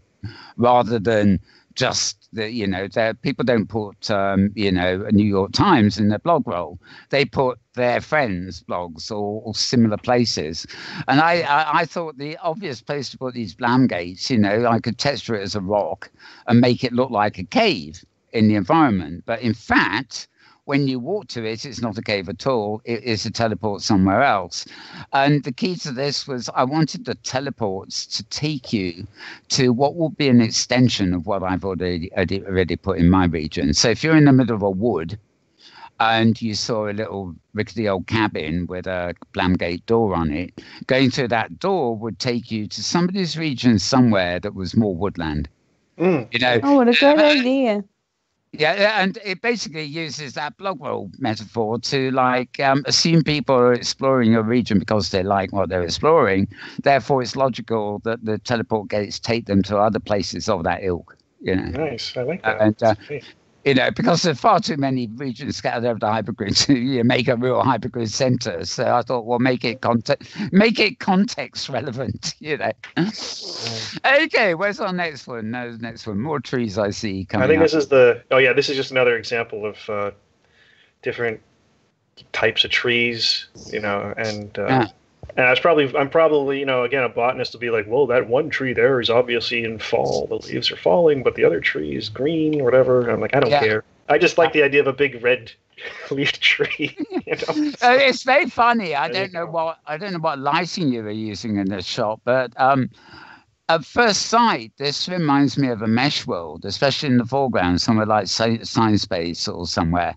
rather than just that, people don't put, a New York Times in their blog roll. They put their friends' blogs or similar places. And I thought the obvious place to put these blam gates, I could texture it as a rock and make it look like a cave in the environment. But in fact, when you walk to it, it's not a cave at all. It is a teleport somewhere else. And the key to this was I wanted the teleports to take you to what will be an extension of what I've already put in my region. So if you're in the middle of a wood and you saw a little rickety old cabin with a blam gate door on it, going through that door would take you to somebody's region somewhere that was more woodland. Oh, what a great idea. Yeah, and it basically uses that blog roll metaphor to assume people are exploring a region because they like what they're exploring. Therefore, it's logical that the teleport gates take them to other places of that ilk. Nice, I like that. And because there's far too many regions scattered over the hypergrid to make a real hypergrid center. So I thought, well, make it context relevant. Okay, where's our next one? No, next one. More trees I see coming. I think up. This is this is just another example of different types of trees. And I'm probably, again, a botanist will be like, well, that one tree there is obviously in fall. The leaves are falling, but the other tree is green or whatever. I'm like, I don't care. I just like the idea of a big red leaf tree. It's very funny. I don't know what lighting you were using in this shot, but at first sight, this reminds me of a mesh world, especially in the foreground, somewhere like Science Space or somewhere.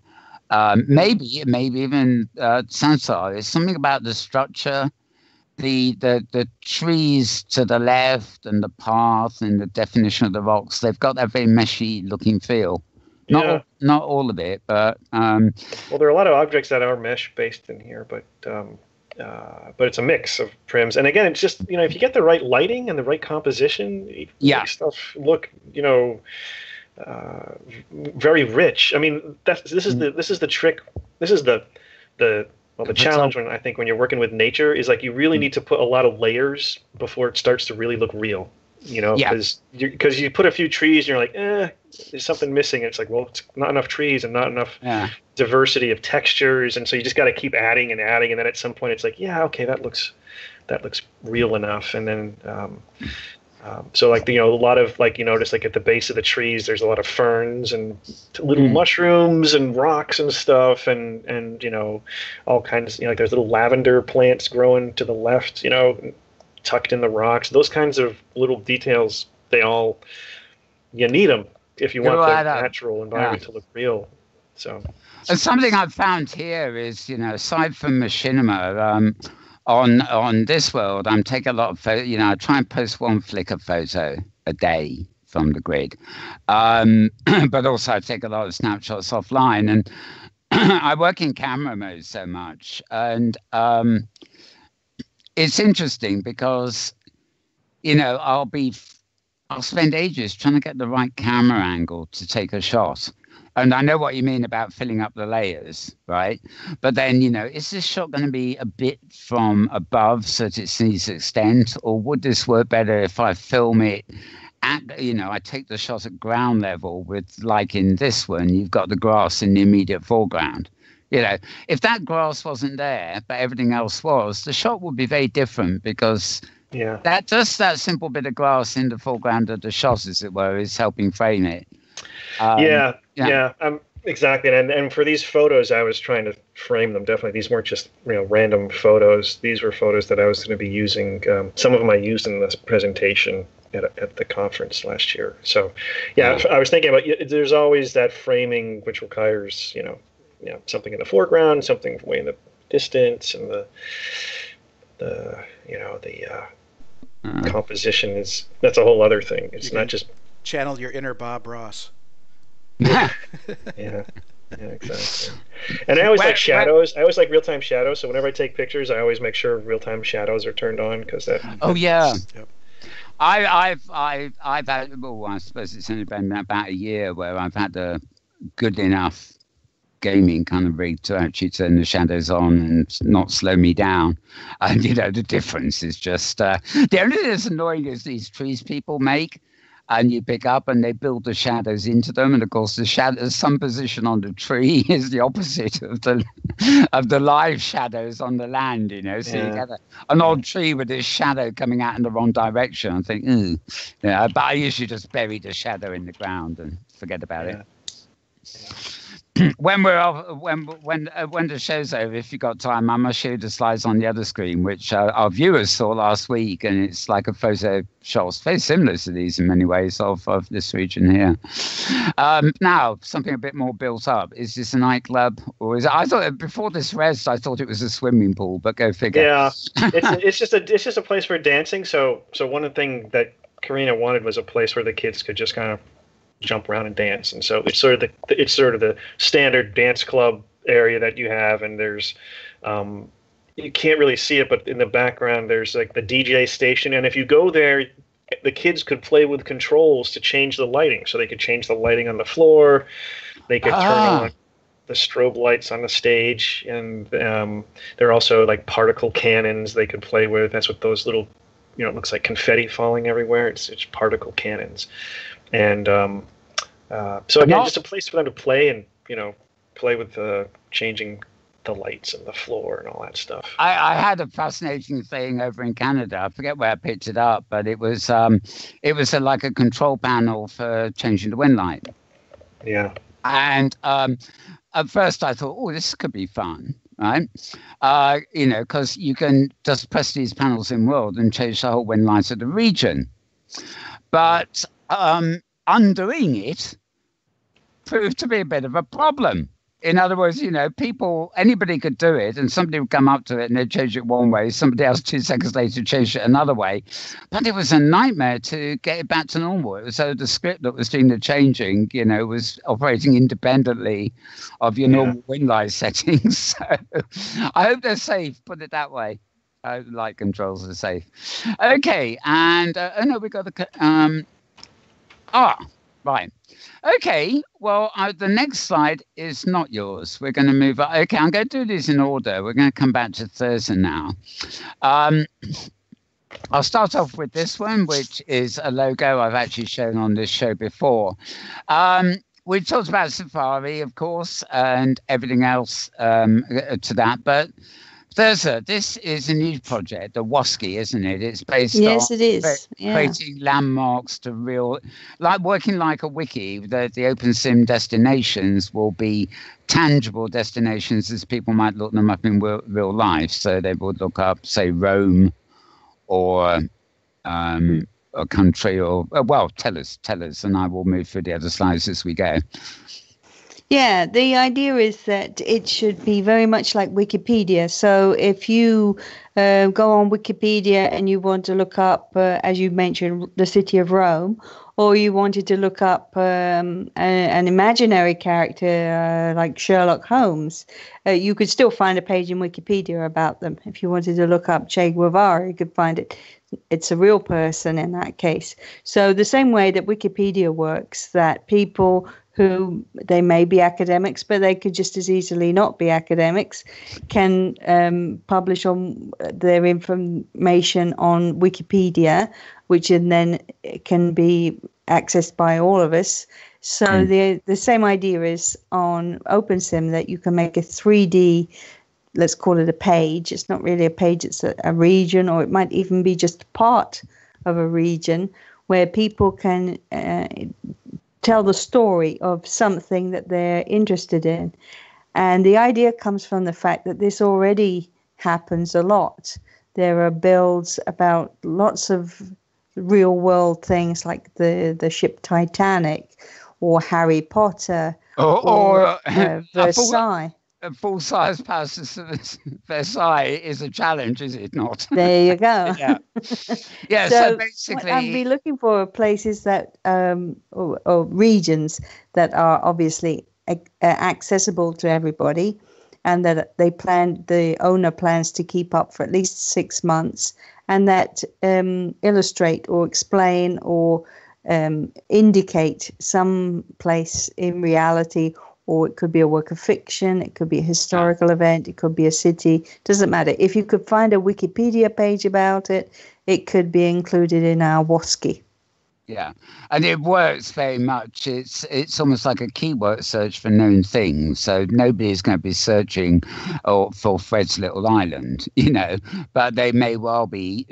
Maybe even Sansar. There's something about the structure, the trees to the left and the path and the definition of the rocks. They've got that very meshy looking feel. Not all of it, but well, there are a lot of objects that are mesh based in here, but it's a mix of prims. And again, it's just if you get the right lighting and the right composition, it makes stuff look very rich. I mean, this is the trick. This is the challenge when you're working with nature is you really need to put a lot of layers before it starts to really look real. Because you put a few trees and you're like, there's something missing. And it's like, well, it's not enough trees and not enough diversity of textures, and so you just got to keep adding and adding, and then at some point it's like, okay, that looks real enough, and then. So a lot of you notice at the base of the trees there's a lot of ferns and little mushrooms and rocks and stuff and all kinds there's little lavender plants growing to the left tucked in the rocks. Those kinds of little details, you need them if you want the natural environment to look real. So and something I've found here is aside from machinima, on this world, I'm taking a lot of photos. I try and post one Flickr photo a day from the grid, but also I take a lot of snapshots offline. And I work in camera mode so much, and it's interesting because I'll spend ages trying to get the right camera angle to take a shot. And I know what you mean about filling up the layers, right? But then, is this shot going to be a bit from above so that it sees extent? Or would this work better if I film it at, I take the shot at ground level with, like in this one, you've got the grass in the immediate foreground. If that grass wasn't there, but everything else was, the shot would be very different because that simple bit of grass in the foreground of the shot, as it were, is helping frame it. Exactly. And for these photos, I was trying to frame them. Definitely, these weren't just random photos. These were photos that I was going to be using. Some of them I used in this presentation at the conference last year. So, I was thinking about there's always that framing which requires something in the foreground, something way in the distance, and the composition that's a whole other thing. It's not just channel your inner Bob Ross. Yeah, exactly. And I always like shadows. I always like real-time shadows. So whenever I take pictures, I always make sure real-time shadows are turned on because that. Oh yeah. Yep. I've had. Well, I suppose it's only been about a year where I've had a good enough gaming kind of rig to actually turn the shadows on and not slow me down. And the difference is just the only thing that's annoying is these trees people make. and you pick up, and they build the shadows into them. And of course, the shadow, some position on the tree is the opposite of the live shadows on the land. So you get an old tree with this shadow coming out in the wrong direction. I think, ooh. But I usually just bury the shadow in the ground and forget about it. When we're off, when the show's over, if you got time, I must show you the slides on the other screen, which our viewers saw last week, and it's like a photo shots very similar to these in many ways of this region here. Now, something a bit more built up. Is this a nightclub, or is it? I thought before this rest, I thought it was a swimming pool, but go figure. Yeah, it's just a place for dancing. So one thing that Karina wanted was a place where the kids could just kind of jump around and dance, and so it's sort of the standard dance club area that you have, and there's you can't really see it, but in the background there's like the DJ station, and if you go there, the kids could play with controls to change the lighting, so they could change the lighting on the floor, they could turn on the strobe lights on the stage, and there are also like particle cannons they could play with. That's what those little, it looks like confetti falling everywhere. It's particle cannons. And so again, just a place for them to play and play with changing the lights and the floor and all that stuff. I had a fascinating thing over in Canada. I forget where I picked it up, but it was like a control panel for changing the wind light. Yeah. And at first I thought, oh, this could be fun, right? Because you can just press these panels in World and change the whole wind light of the region. But undoing it proved to be a bit of a problem. In other words, anybody could do it, and somebody would come up to it and they'd change it one way. Somebody else 2 seconds later changed it another way. But it was a nightmare to get it back to normal. It was so the script that was doing the changing, was operating independently of your normal wind light settings. So I hope they're safe, put it that way. Light controls are safe. Okay, and we got the right. Okay, well, the next slide is not yours. We're going to move on. Okay, I'm going to do these in order. We're going to come back to Thirza now. I'll start off with this one, which is a logo I've actually shown on this show before. We talked about Safari, of course, and everything else to that, but Thirza, this is a new project, the WASCI, isn't it? It's based on it is. Creating landmarks to working like a wiki. The OpenSim destinations will be tangible destinations as people might look them up in real life. So they would look up, say, Rome or a country or, tell us, and I will move through the other slides as we go. Yeah, the idea is that it should be very much like Wikipedia. So if you go on Wikipedia and you want to look up, as you mentioned, the city of Rome, or you wanted to look up an imaginary character like Sherlock Holmes, you could still find a page in Wikipedia about them. If you wanted to look up Che Guevara, you could find it. It's a real person in that case. So the same way that Wikipedia works, that people who they may be academics, but they could just as easily not be academics, can publish on their information on Wikipedia, which then can be accessed by all of us. So the same idea is on OpenSim, that you can make a 3D, let's call it a page. It's not really a page, it's a region, or it might even be just part of a region where people can tell the story of something that they're interested in. And the idea comes from the fact that this already happens a lot. There are builds about lots of real world things like the ship Titanic or Harry Potter or Versailles. A full-size Palace of Versailles is a challenge, is it not? There you go. Yeah. So basically, I'd be looking for places that or regions that are obviously accessible to everybody, and that the owner plans to keep up for at least 6 months, and that illustrate or explain or indicate some place in reality. Or it could be a work of fiction, it could be a historical event, it could be a city, doesn't matter. If you could find a Wikipedia page about it, it could be included in our WASCI. Yeah, and it works very much. It's almost like a keyword search for known things. So nobody is going to be searching for Fred's Little Island, but they may well be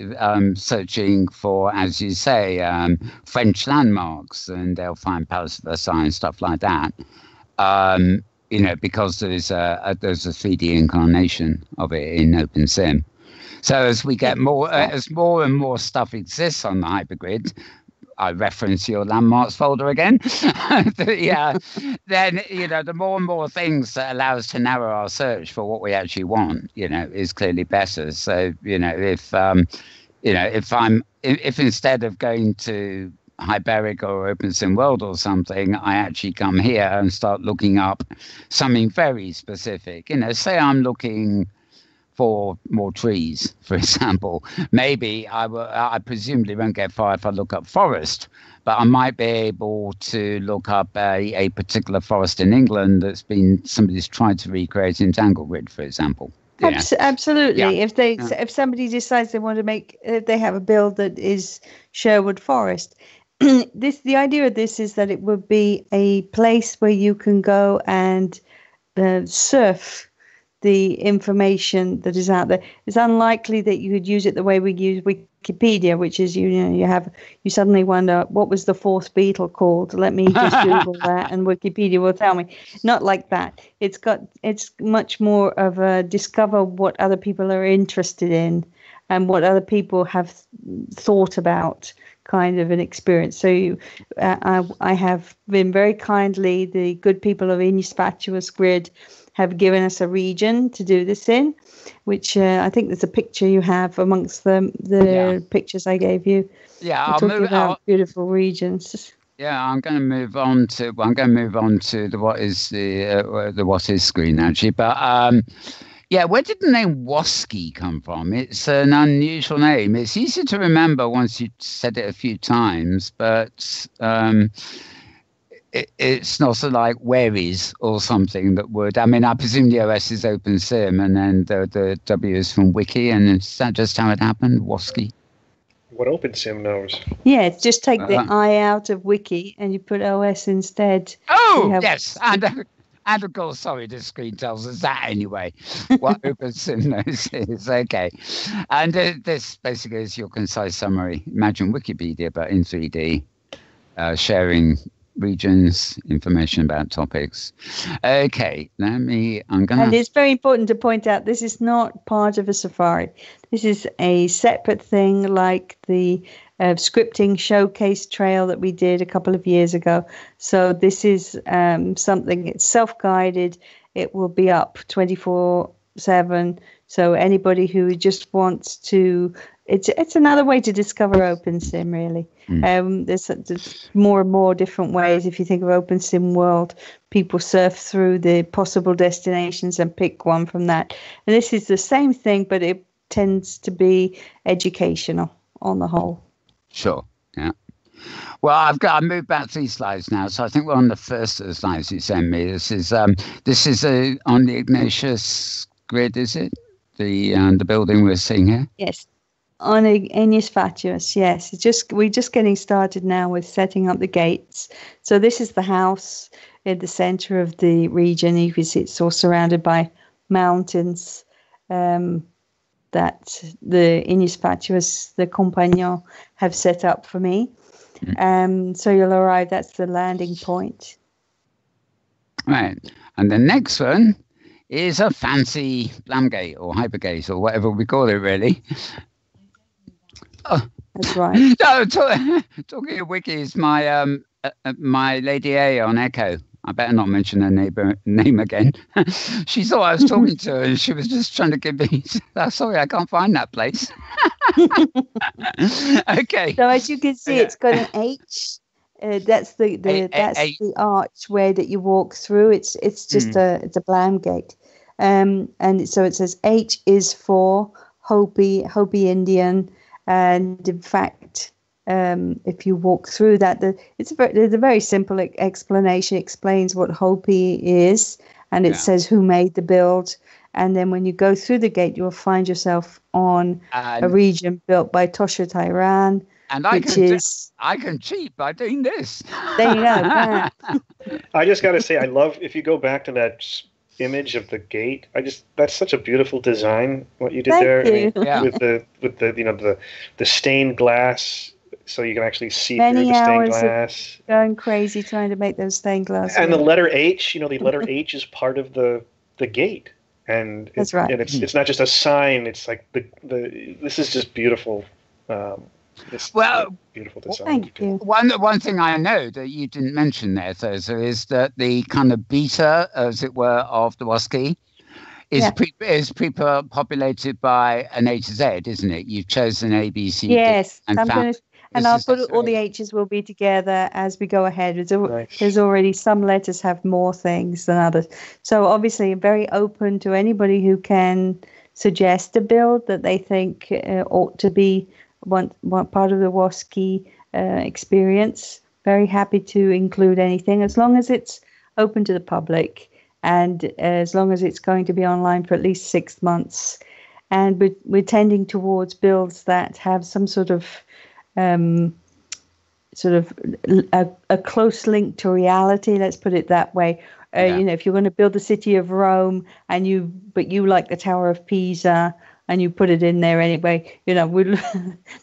searching for, as you say, French landmarks, and they'll find Palace of Versailles and stuff like that. Because there's a 3D incarnation of it in OpenSim. So as we get as more and more stuff exists on the hypergrid. I reference your landmarks folder again. Yeah, then the more and more things that allow us to narrow our search for what we actually want, is clearly better. So if instead of going to Hyperic or OpenSimWorld or something, I actually come here and start looking up something very specific. Say I'm looking for more trees, for example. Maybe I presumably won't get far if I look up forest, but I might be able to look up a particular forest in England somebody's tried to recreate in Tanglegrid, for example. Absolutely. Yeah. If somebody decides they want to they have a build that is Sherwood Forest, the idea of this is that it would be a place where you can go and surf the information that is out there. It's unlikely that you could use it the way we use Wikipedia, which is you suddenly wonder, what was the fourth beetle called? Let me just Google that, and Wikipedia will tell me. Not like that. It's much more of a discover what other people are interested in and what other people have thought about kind of an experience. So I have been very kindly, the good people of Ignis Fatuus Grid have given us a region to do this in, which I think there's a picture you have amongst the pictures I gave you. Yeah, I'll move about beautiful regions. Yeah, I'm going to move on to the what is screen actually, but where did the name Woski come from? It's an unusual name. It's easy to remember once you said it a few times, but it's not so like where is or something that would. I mean, I presume the OS is OpenSim, and then the W is from Wiki, and is that just how it happened? Woski. What OpenSim knows? Yeah, just take the I out of Wiki and you put OS instead. Oh, yes, and of course, sorry, the screen tells us that anyway. What OpenSim knows is okay, and this basically is your concise summary. Imagine Wikipedia, but in 3D, sharing regions, information about topics. Okay, And it's very important to point out this is not part of a Safari. This is a separate thing, like the scripting showcase trail that we did a couple of years ago. So this is something, it's self-guided. It will be up 24/7. So anybody who just wants to, it's another way to discover OpenSim, really. There's more and more different ways. If you think of OpenSimWorld, people surf through the possible destinations and pick one from that. And this is the same thing, but it tends to be educational on the whole. Sure. Yeah. Well, I moved back 3 slides now, so I think we're on the first of the slides you sent me. This is on the Ignatius grid, is it? The building we're seeing here. Yes. On Ignis Fatuus, yes. We're just getting started now with setting up the gates. So this is the house in the center of the region. You can see it's all surrounded by mountains that the Ignis Fatuus, the Compagnon, have set up for me. So you'll arrive, that's the landing point. Right. And the next one is a fancy Blamgate or Hypergate or whatever we call it, really. Oh. That's right. No, talking of wikis, my Lady A on Echo. I better not mention her name again. She thought I was talking to her, and she was just trying to give me. Sorry, I can't find that place. Okay. So as you can see, it's got an H. That's the archway that you walk through. It's just it's a Blam gate, and so it says H is for Hopi Indian. And in fact, if you walk through that, there's a very simple explanation. It explains what Hopi is, and it says who made the build. And then when you go through the gate, you'll find yourself on a region built by Tosha Tyran. And I can cheat by doing this. There you go. I just got to say, I love, if you go back to that image of the gate, that's such a beautiful design, what you did there. With the stained glass, so you can actually see through the stained glass. Going crazy trying to make those stained glass. And the letter H, the letter H is part of the gate. And that's right. And it's not just a sign, it's like this is just beautiful. Beautiful design. Thank you. One thing I know that you didn't mention there, Thirza, is that the kind of beta, as it were, of the WASCI is pre-populated by an A to Z, isn't it? You've chosen A, B, C, yes, D, and I'll put all the H's will be together as we go ahead. There's already some letters have more things than others. So obviously I'm very open to anybody who can suggest a build that they think ought to be one part of the WASCI experience. Very happy to include anything as long as it's open to the public and as long as it's going to be online for at least 6 months. And we're tending towards builds that have some sort of a close link to reality. Let's put it that way. If you're going to build the city of Rome and you like the Tower of Pisa and you put it in there anyway,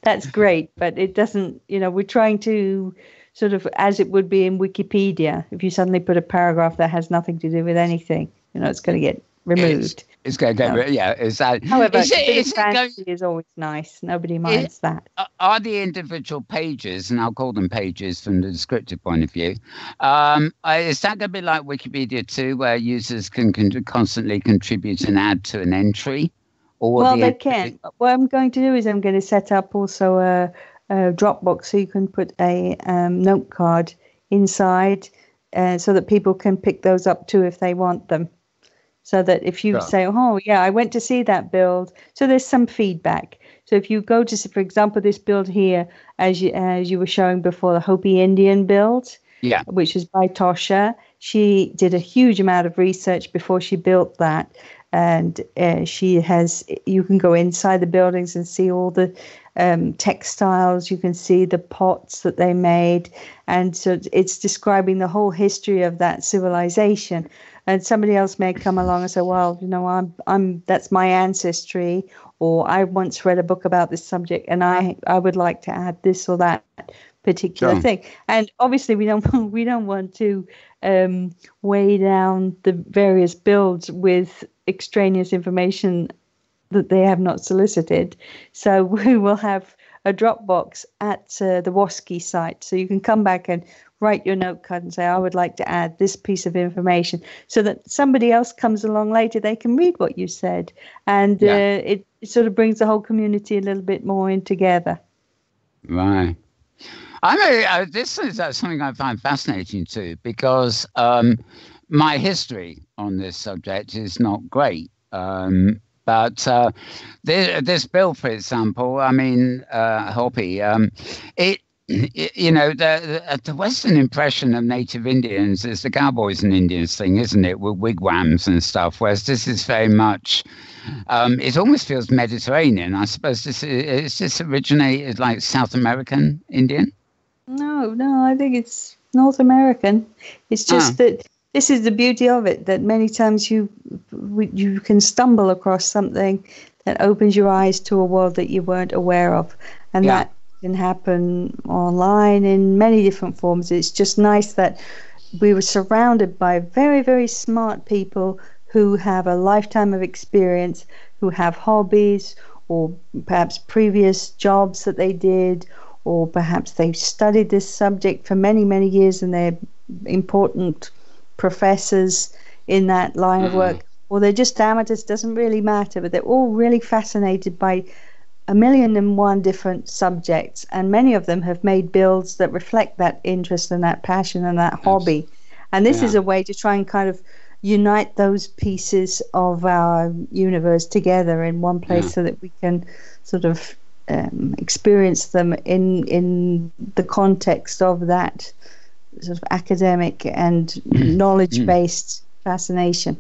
that's great, but it doesn't, we're trying to sort of, as it would be in Wikipedia, if you suddenly put a paragraph that has nothing to do with anything, it's going to get removed. It's going to go, exactly. However, fantasy is always nice. Nobody minds that. Are the individual pages, and I'll call them pages from the descriptive point of view, is that going to be like Wikipedia too, where users can constantly contribute and add to an entry? Or they can. What I'm going to do is I'm going to set up also a Dropbox so you can put a note card inside so that people can pick those up too if they want them. So that if you say, I went to see that build, so there's some feedback. So if you go to, for example, this build here, as you were showing before, the Hopi Indian build, which is by Tosha, she did a huge amount of research before she built that. And you can go inside the buildings and see all the textiles. You can see the pots that they made. And so it's describing the whole history of that civilization. And somebody else may come along and say, well, that's my ancestry, or I once read a book about this subject and I would like to add this or that particular thing. And obviously we don't want to weigh down the various builds with extraneous information that they have not solicited. So we will have a Dropbox at the WASCI site. So you can come back and write your note card and say, I would like to add this piece of information, so that somebody else comes along later, they can read what you said. And it sort of brings the whole community a little bit more in together. Right. This is something I find fascinating too, because my history on this subject is not great. But this bill, for example, Hopi, the Western impression of native Indians is the cowboys and Indians thing, isn't it, with wigwams and stuff, whereas this is very much, it almost feels Mediterranean. I suppose this originated like South American Indian? No, I think it's North American. It's just that this is the beauty of it, that many times you can stumble across something that opens your eyes to a world that you weren't aware of. And that can happen online in many different forms. It's just nice that we were surrounded by very, very smart people who have a lifetime of experience, who have hobbies or perhaps previous jobs that they did, or perhaps they've studied this subject for many, many years and they're important professors in that line of work, or they're just amateurs, doesn't really matter, but they're all really fascinated by 1,000,001 different subjects, and many of them have made builds that reflect that interest and that passion and that hobby. And this is a way to try and kind of unite those pieces of our universe together in one place so that we can sort of experience them in the context of that sort of academic and knowledge-based fascination.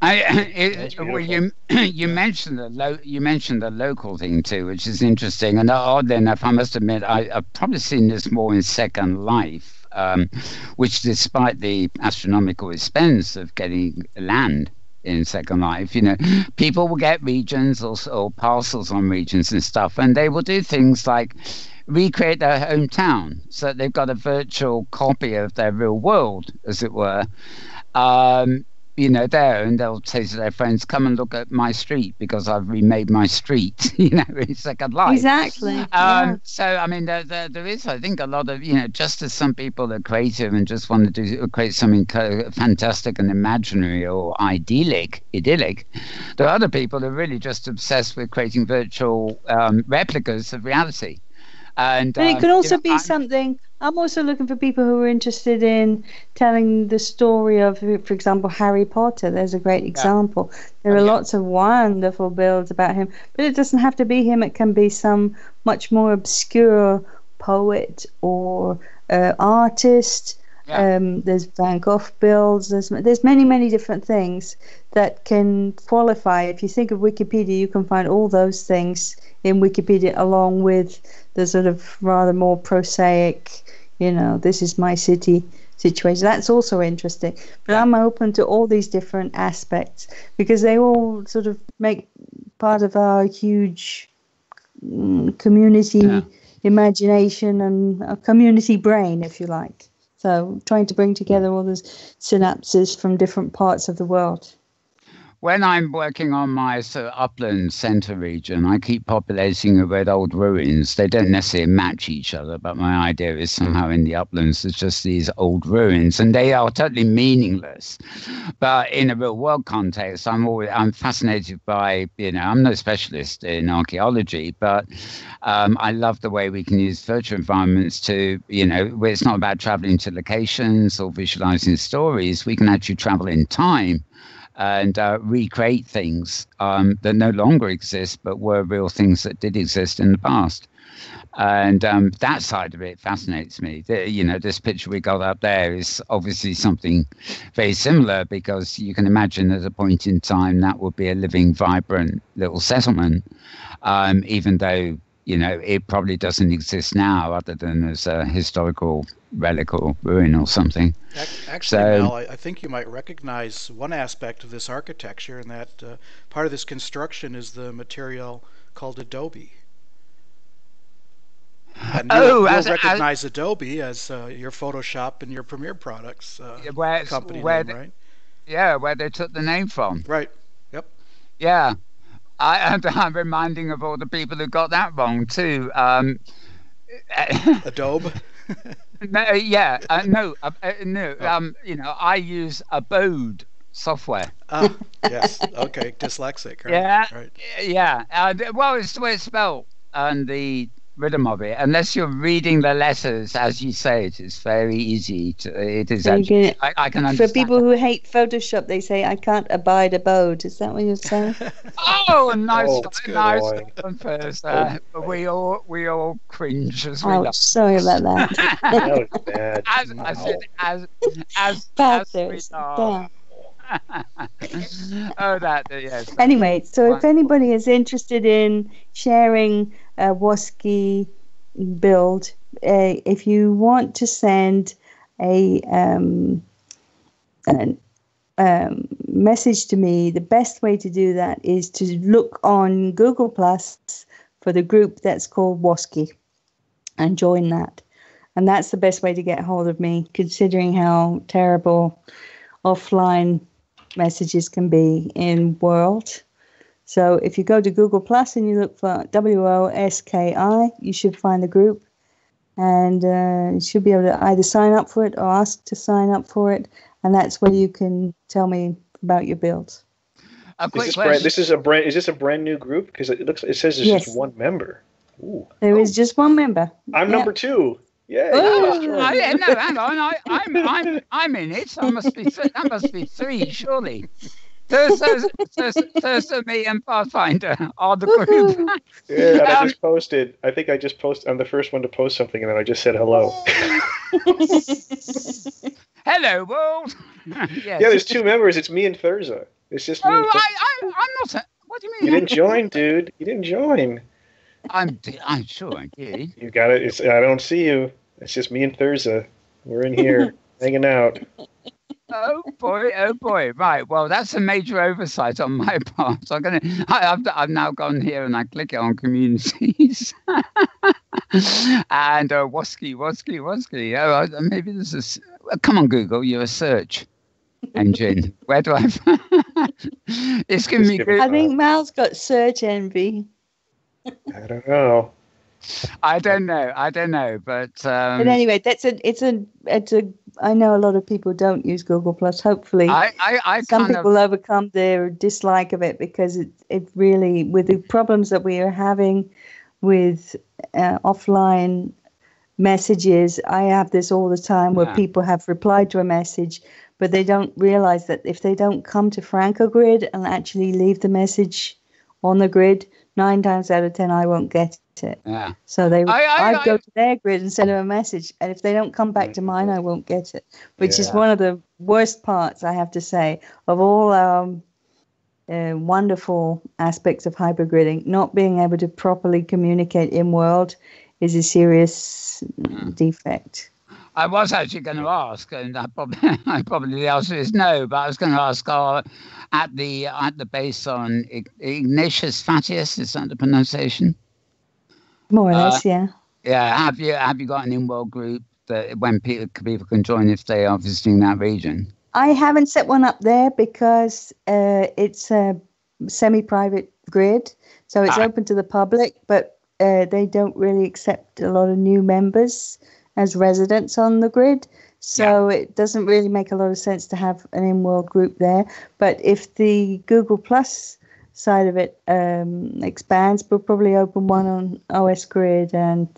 Well, you mentioned the local thing too, which is interesting. And oddly enough, I must admit, I've probably seen this more in Second Life, which, despite the astronomical expense of getting land in Second Life, people will get regions or parcels on regions and stuff, and they will do things like recreate their hometown, so that they've got a virtual copy of their real world, as it were. There, and they'll say to their friends, "Come and look at my street because I've remade my street." In Second Life. Exactly. So, I mean, there is, I think, a lot of, just as some people are creative and just want to create something fantastic and imaginary or idyllic, there are other people who are really just obsessed with creating virtual replicas of reality. And it could also be something. I'm also looking for people who are interested in telling the story of, for example, Harry Potter. There's a great example. There are lots of wonderful builds about him, but it doesn't have to be him. It can be some much more obscure poet or artist. There's Van Gogh builds. There's many different things that can qualify. If you think of Wikipedia, you can find all those things in Wikipedia, along with the sort of rather more prosaic, this is my city situation. That's also interesting. But I'm open to all these different aspects because they all sort of make part of our huge community imagination and a community brain, if you like. So trying to bring together all those synapses from different parts of the world. When I'm working on my upland centre region, I keep populating it with old ruins. They don't necessarily match each other, but my idea is somehow in the uplands there's just these old ruins, and they are totally meaningless. But in a real world context, I'm fascinated by, I'm no specialist in archaeology, but I love the way we can use virtual environments to, where it's not about traveling to locations or visualizing stories. We can actually travel in time and recreate things that no longer exist, but were real things that did exist in the past. And that side of it fascinates me. This picture we got up there is obviously something very similar, because you can imagine at a point in time that would be a living, vibrant little settlement, even though it probably doesn't exist now other than as a historical relic or ruin or something. Actually, Mel, I think you might recognize one aspect of this architecture, and that part of this construction is the material called Adobe. And you'll recognize Adobe as your Photoshop and your Premiere products company name, right? Yeah, where they took the name from. Right. Yep. Yeah. I'm reminding of all the people who got that wrong too. Adobe. No. I use Abode software. Yes. Okay. Dyslexic. Right? Yeah. Right. Yeah. Well, it's the way it's spelled and the rhythm of it. Unless you're reading the letters as you say it, it's very easy to. It is. Actually, I can understand. For people who hate Photoshop, they say, "I can't abide Abode." Is that what you're saying? Oh, nice one first. We all cringe as we love. Sorry about that. That was bad. As I said, as we are. Yes. Anyway, so if anybody is interested in sharing a WOSKI build, if you want to send a message to me, the best way to do that is to look on Google Plus for the group that's called WOSKI and join that. And that's the best way to get hold of me, considering how terrible offline messages can be in World. So if you go to Google Plus and you look for WOSKI, you should find the group, and you should be able to either sign up for it or ask to sign up for it, and that's where you can tell me about your builds. Is this a brand new group? Because it says there's just one member. Ooh. There is just one member. I'm number 2. Yeah. No, hang on. I'm in it. So that must be 3, surely. Thirza, me, and Pathfinder are the group. Yeah, and I just posted. I think I just posted. I'm the first one to post something, and then I just said hello. Hello, world. Yes. Yeah, there's 2 members. It's me and Thirza. It's just me. Oh, I'm not. What do you mean? You didn't join, dude. You didn't join. I'm sure I did. You got it. I don't see you. It's just me and Thirza. We're in here hanging out. Oh boy! Right. Well, that's a major oversight on my part. So I've now gone here and I click it on communities, and Woski. Oh, maybe this is. Come on, Google. You're a search engine. Where do I? It's giving me. I think Mal's got search envy. I don't know. I don't know, but anyway, it's a. I know a lot of people don't use Google Plus. Hopefully, some people overcome their dislike of it because it really, with the problems that we are having with offline messages. I have this all the time where people have replied to a message, but they don't realize that if they don't come to FrancoGrid and actually leave the message on the grid, 9 times out of 10 I won't get it. Yeah. So I go to their grid and send them a message, and if they don't come back to mine, I won't get it, which is one of the worst parts, I have to say, of all wonderful aspects of hypergridding. Not being able to properly communicate in world is a serious defect. I was actually going to ask, and probably the answer is no, but I was going to ask at the base on Ignatius Fatius, is that the pronunciation? More or less, yeah. Yeah. Have you got an Inworld group that when people can join if they are visiting that region? I haven't set one up there because it's a semi-private grid, so it's open to the public, but they don't really accept a lot of new members as residents on the grid, so it doesn't really make a lot of sense to have an in-world group there. But if the Google Plus side of it expands, we'll probably open one on OS Grid and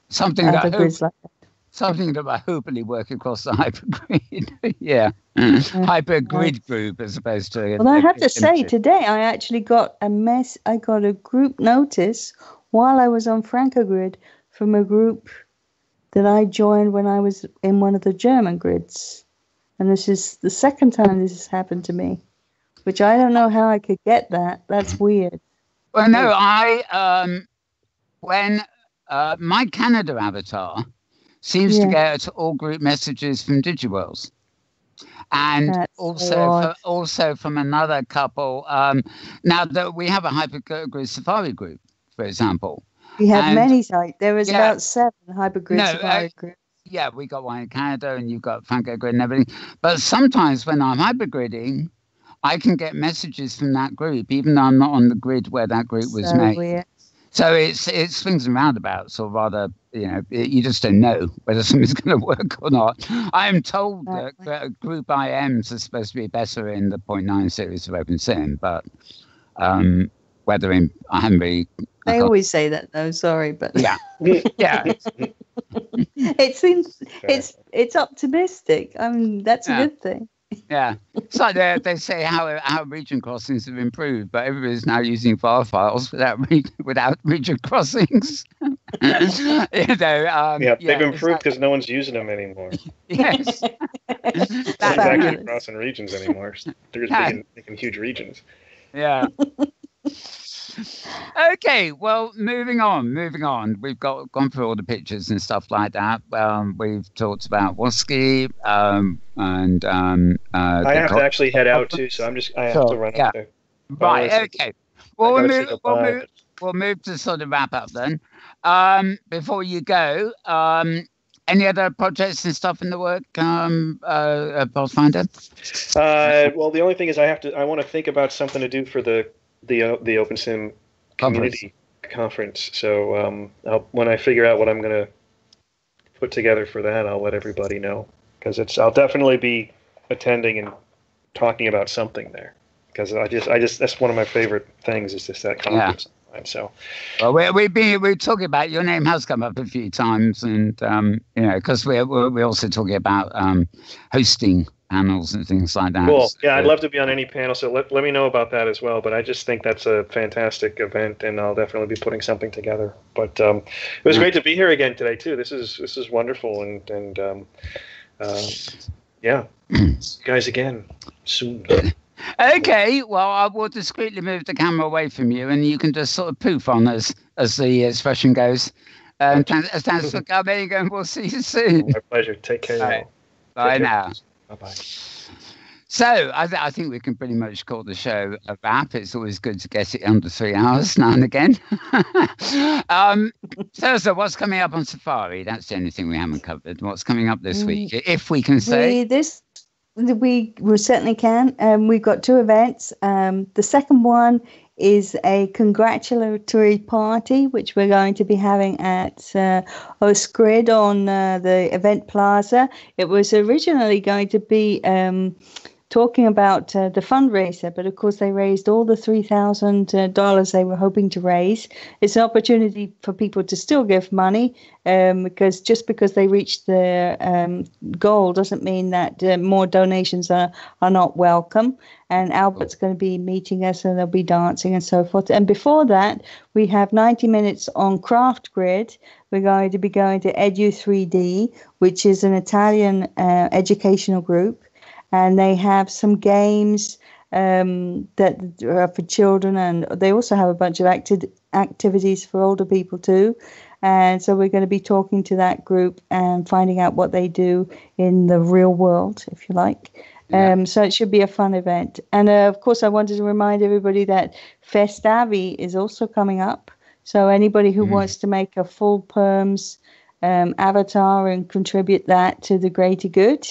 something other grids like that. Something that will hopefully work across the hypergrid. Hypergrid group as opposed to. Well, I have to say, today I actually got I got a group notice while I was on FrancoGrid from a group that I joined when I was in one of the German grids. And this is the second time this has happened to me, which I don't know how I could get that. That's weird. Well, no, when my Canada avatar seems to get all group messages from DigiWorlds. And also from another couple. Now that we have a hypergrid Safari group, for example. We have many sites. There was about 7 hypergrid Safari groups. Yeah, we got one in Canada, and you've got FrancoGrid and everything. But sometimes when I'm hypergridding, I can get messages from that group, even though I'm not on the grid where that group was made. Weird. So it swings and roundabouts, or rather, you just don't know whether something's going to work or not. I am told that group IMs are supposed to be better in the 0.9 series of OpenSim, but I haven't really. They always say that, though. Sorry, but yeah. It seems it's optimistic. I mean, that's a good thing. Yeah, it's like they say how region crossings have improved, but everybody's now using file files without region crossings. They've improved because no one's using them anymore. Yes, no one's actually crossing regions anymore. They're just making huge regions. Yeah. Okay, well, moving on. We've gone through all the pictures and stuff like that. We've talked about Woski, and I have to actually head out too, so I have to run up there. Right. Okay. Well, we'll move to sort of wrap up then. Before you go, any other projects and stuff in the work, Pathfinder? Well, the only thing is I want to think about something to do for the OpenSim community conference. So when I figure out what I'm going to put together for that, I'll let everybody know, because I'll definitely be attending and talking about something there, because I just that's one of my favorite things, is just that conference. Yeah. So, well, we're talking about, your name has come up a few times, and because we're also talking about hosting panels and things like that. Cool. Yeah, I'd love to be on any panel, so let me know about that as well. But I just think that's a fantastic event, and I'll definitely be putting something together. But it was great to be here again today too. This is wonderful, and you guys again. soon. Okay, well, I will discreetly move the camera away from you, and you can just sort of poof on us, as the expression goes. Thanks for coming, and we'll see you soon. My pleasure. Take care. Right. Bye now. Bye-bye. So I think we can pretty much call the show a wrap. It's always good to get it under 3 hours now and again. So what's coming up on Safari? That's the only thing we haven't covered. What's coming up this week, if we can say? We certainly can. We've got 2 events. The second one is a congratulatory party, which we're going to be having at Osgrid on the Event Plaza. It was originally going to be talking about the fundraiser, but of course they raised all the $3,000 they were hoping to raise. It's an opportunity for people to still give money, because just because they reached their goal doesn't mean that more donations are not welcome. And Albert's going to be meeting us, and they'll be dancing and so forth. And before that, we have 90 minutes on Craft Grid. We're going to be going to Edu3D, which is an Italian educational group. And they have some games that are for children, and they also have a bunch of activities for older people too. And so we're going to be talking to that group and finding out what they do in the real world, if you like. So it should be a fun event. And of course, I wanted to remind everybody that Festavi is also coming up. So anybody who wants to make a full Perms avatar and contribute that to the greater good,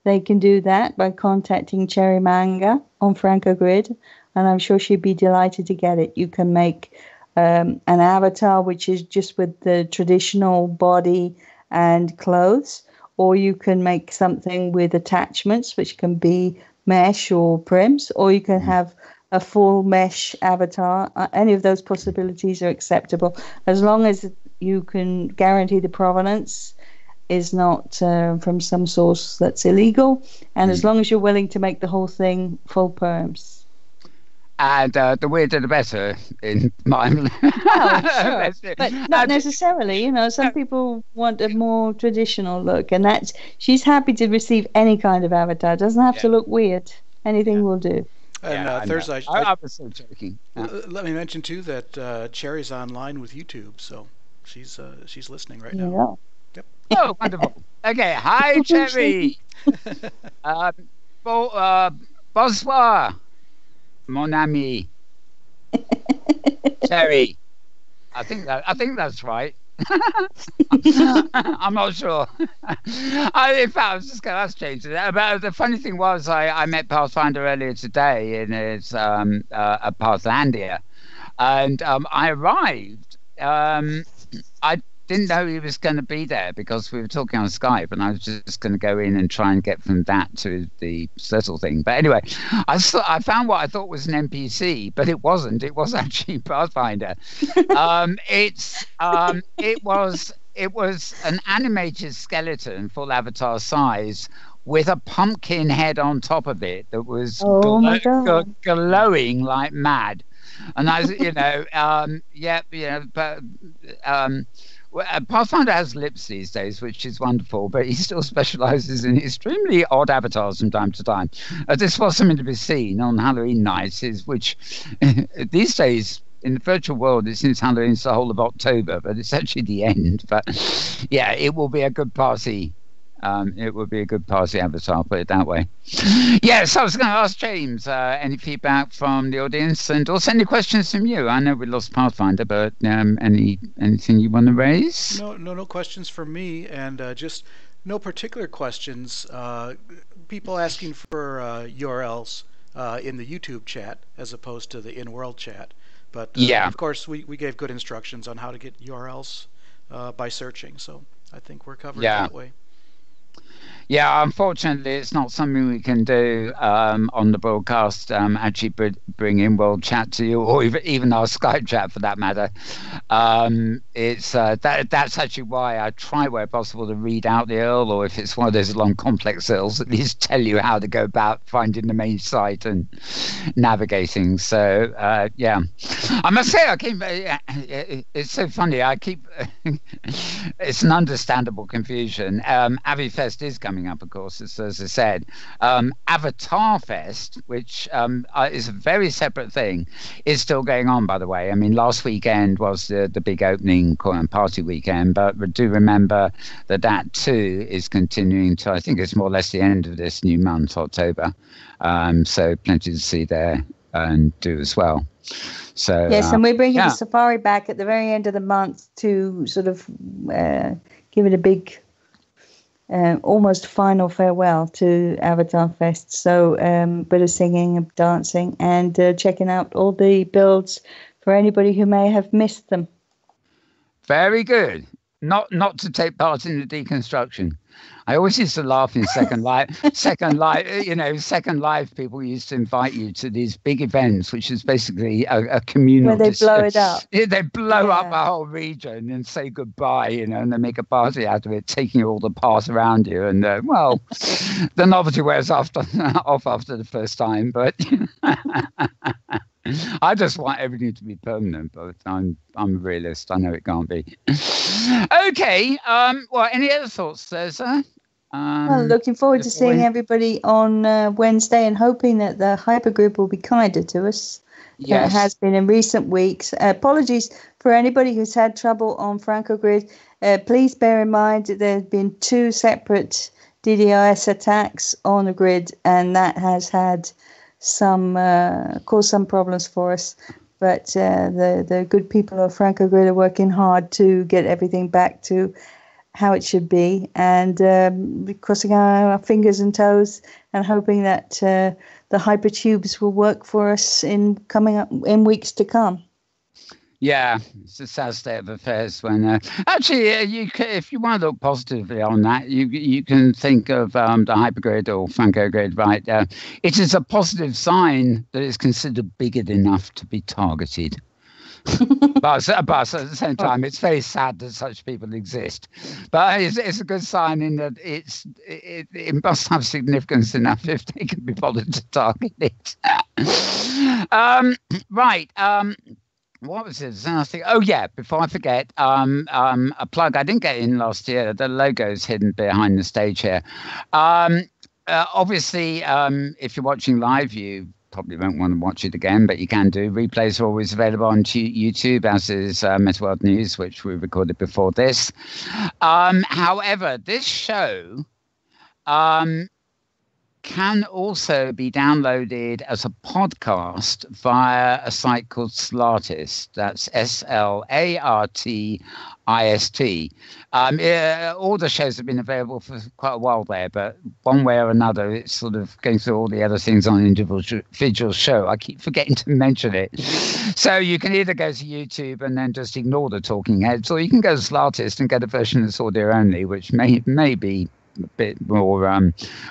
they can do that by contacting Cherry Manga on Franco Grid, and I'm sure she'd be delighted to get it. You can make an avatar which is just with the traditional body and clothes, or you can make something with attachments, which can be mesh or prims, or you can have a full mesh avatar. Any of those possibilities are acceptable, as long as you can guarantee the provenance is not from some source that's illegal, and as long as you're willing to make the whole thing full Perms. And the weirder the better, in my Well, sure. But not necessarily. You know, some people want a more traditional look, and she's happy to receive any kind of avatar. It doesn't have to look weird. Anything will do. And Thirza, I was so joking. Let me mention too that Cherry's online with YouTube, so she's listening right now. Yeah. Yep. Oh, wonderful. Okay, hi, Cherry. Bonsoir, mon ami. Cherry. I think that's right. I'm not sure. In fact, I was just going to ask James. But the funny thing was, I met Pathfinder earlier today in his at Pathfinder, and I arrived. I didn't know he was going to be there because we were talking on Skype, and I was just going to go in and try and get from that to the Cecil thing. But anyway, I found what I thought was an NPC, but it wasn't. It was actually Pathfinder. It was an animated skeleton, full avatar size, with a pumpkin head on top of it that was glowing like mad. And I was, Pathfinder has lips these days, which is wonderful, but he still specialises in extremely odd avatars from time to time. This was something to be seen on Halloween nights, which these days in the virtual world it seems Halloween's the whole of October, but it's actually the end. But yeah, it will be a good party. It would be a good party avatar, put it that way. Yes, I was going to ask James any feedback from the audience, and also any questions from you. I know we lost Pathfinder, but anything you want to raise? No questions from me, and just no particular questions. People asking for URLs in the YouTube chat as opposed to the Inworld chat. But of course, we gave good instructions on how to get URLs by searching, so I think we're covered that way. Yeah, unfortunately, it's not something we can do on the broadcast. Actually, bring Inworld chat to you, or even our Skype chat for that matter. It's that's actually why I try where possible to read out the URL, or if it's one of those long complex URLs, at least tell you how to go about finding the main site and navigating. So yeah, I must say, it's so funny. It's an understandable confusion. Avifest is coming coming up, of course, as I said. Avatar Fest, which is a very separate thing, is still going on, by the way. I mean, last weekend was the big opening party weekend, but do remember that too is continuing to, I think it's more or less the end of this new month, October. So plenty to see there and do as well. So yes, and we're bringing the safari back at the very end of the month to sort of give it a big, almost final farewell to Avatar Fest. So bit of singing and dancing and checking out all the builds for anybody who may have missed them. Very good. Not to take part in the deconstruction. I always used to laugh in Second Life. Second Life people used to invite you to these big events, which is basically a communal. Where they blow it up. Yeah, they blow up a whole region and say goodbye, and they make a party out of it, taking all the parts around you. And well, the novelty wears off after the first time, but. I just want everything to be permanent, but I'm a realist. I know it can't be. Okay. Well, any other thoughts, Thirza? Well, looking forward to seeing everybody on Wednesday and hoping that the hypergrid will be kinder to us than it has been in recent weeks. Apologies for anybody who's had trouble on FrancoGrid. Please bear in mind that there have been 2 separate DDoS attacks on the grid, and that has had caused some problems for us, but the good people of FrancoGrid are working hard to get everything back to how it should be, and crossing our fingers and toes and hoping that the hypertubes will work for us in weeks to come. Yeah, it's a sad state of affairs when actually if you want to look positively on that, you can think of the hypergrid or FrancoGrid, right? It is a positive sign that it's considered big enough to be targeted. but at the same time, it's very sad that such people exist. But it's a good sign in that it must have significance enough if they can be bothered to target it. Right. What was it? Oh yeah, before I forget, a plug I didn't get in last year. The logo's hidden behind the stage here. Obviously, if you're watching live, you probably won't want to watch it again, but you can do. Replays are always available on YouTube, as is MetaWorld News, which we recorded before this. However, this show can also be downloaded as a podcast via a site called Slartist. That's SLARTIST. All the shows have been available for quite a while there, but one way or another, it's sort of going through all the other things on an individual show. I keep forgetting to mention it. So you can either go to YouTube and then just ignore the talking heads, or you can go to Slartist and get a version that's audio only, which may be a bit more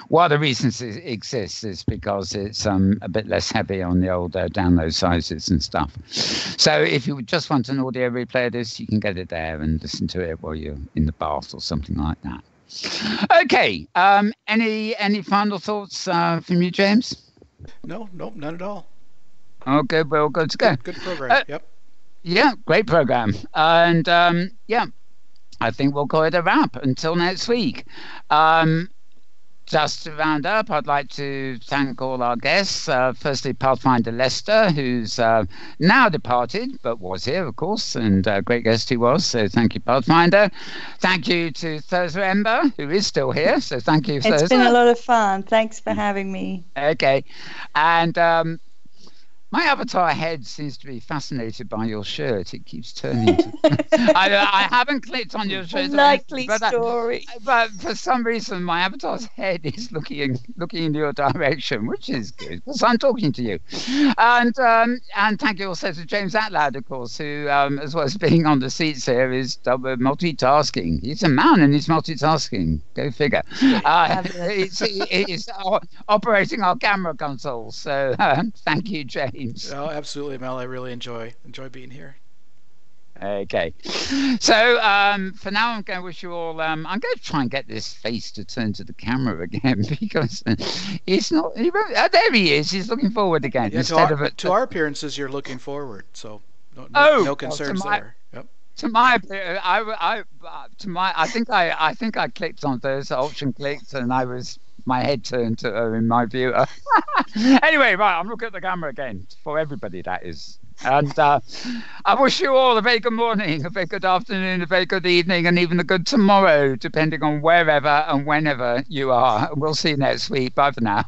one of the reasons it exists is because it's a bit less heavy on the old download sizes and stuff. So if you just want an audio replay of this, you can get it there and listen to it while you're in the bath or something like that. Okay. Any final thoughts from you, James? Nope, none at all. Oh, good. We're all good to go. Good program. Yep. Yeah, great program. And yeah, I think we'll call it a wrap until next week. Just to round up, I'd like to thank all our guests. Firstly, Pathfinder Lester, who's now departed, but was here, of course, and a great guest he was. So thank you, Pathfinder. Thank you to Thirza Ember, who is still here. So thank you, Thirza. It's been a lot of fun. Thanks for having me. Okay. And my avatar head seems to be fascinated by your shirt. It keeps turning. I haven't clicked on your shirt. Likely story. But for some reason, my avatar's head is looking in your direction, which is good because I'm talking to you. And thank you also to James Atloud, of course, who, as well as being on the seats here, is multitasking. He's a man and he's multitasking. Go figure. He's operating our camera console. So thank you, James. Oh, absolutely, Mel. I really enjoy being here. Okay. So for now, I'm going to wish you all. I'm going to try and get this face to turn to the camera again because he's not. There he is. He's looking forward again. Yeah, to our appearances, you're looking forward. So no concerns there. Yep. To my, I think I clicked on Thirza, option clicked, and my head turned to her in my viewer. Anyway, right, I'm looking at the camera again for everybody. That is. And I wish you all a very good morning, a very good afternoon, a very good evening, and even a good tomorrow, depending on wherever and whenever you are. We'll see you next week. Bye for now.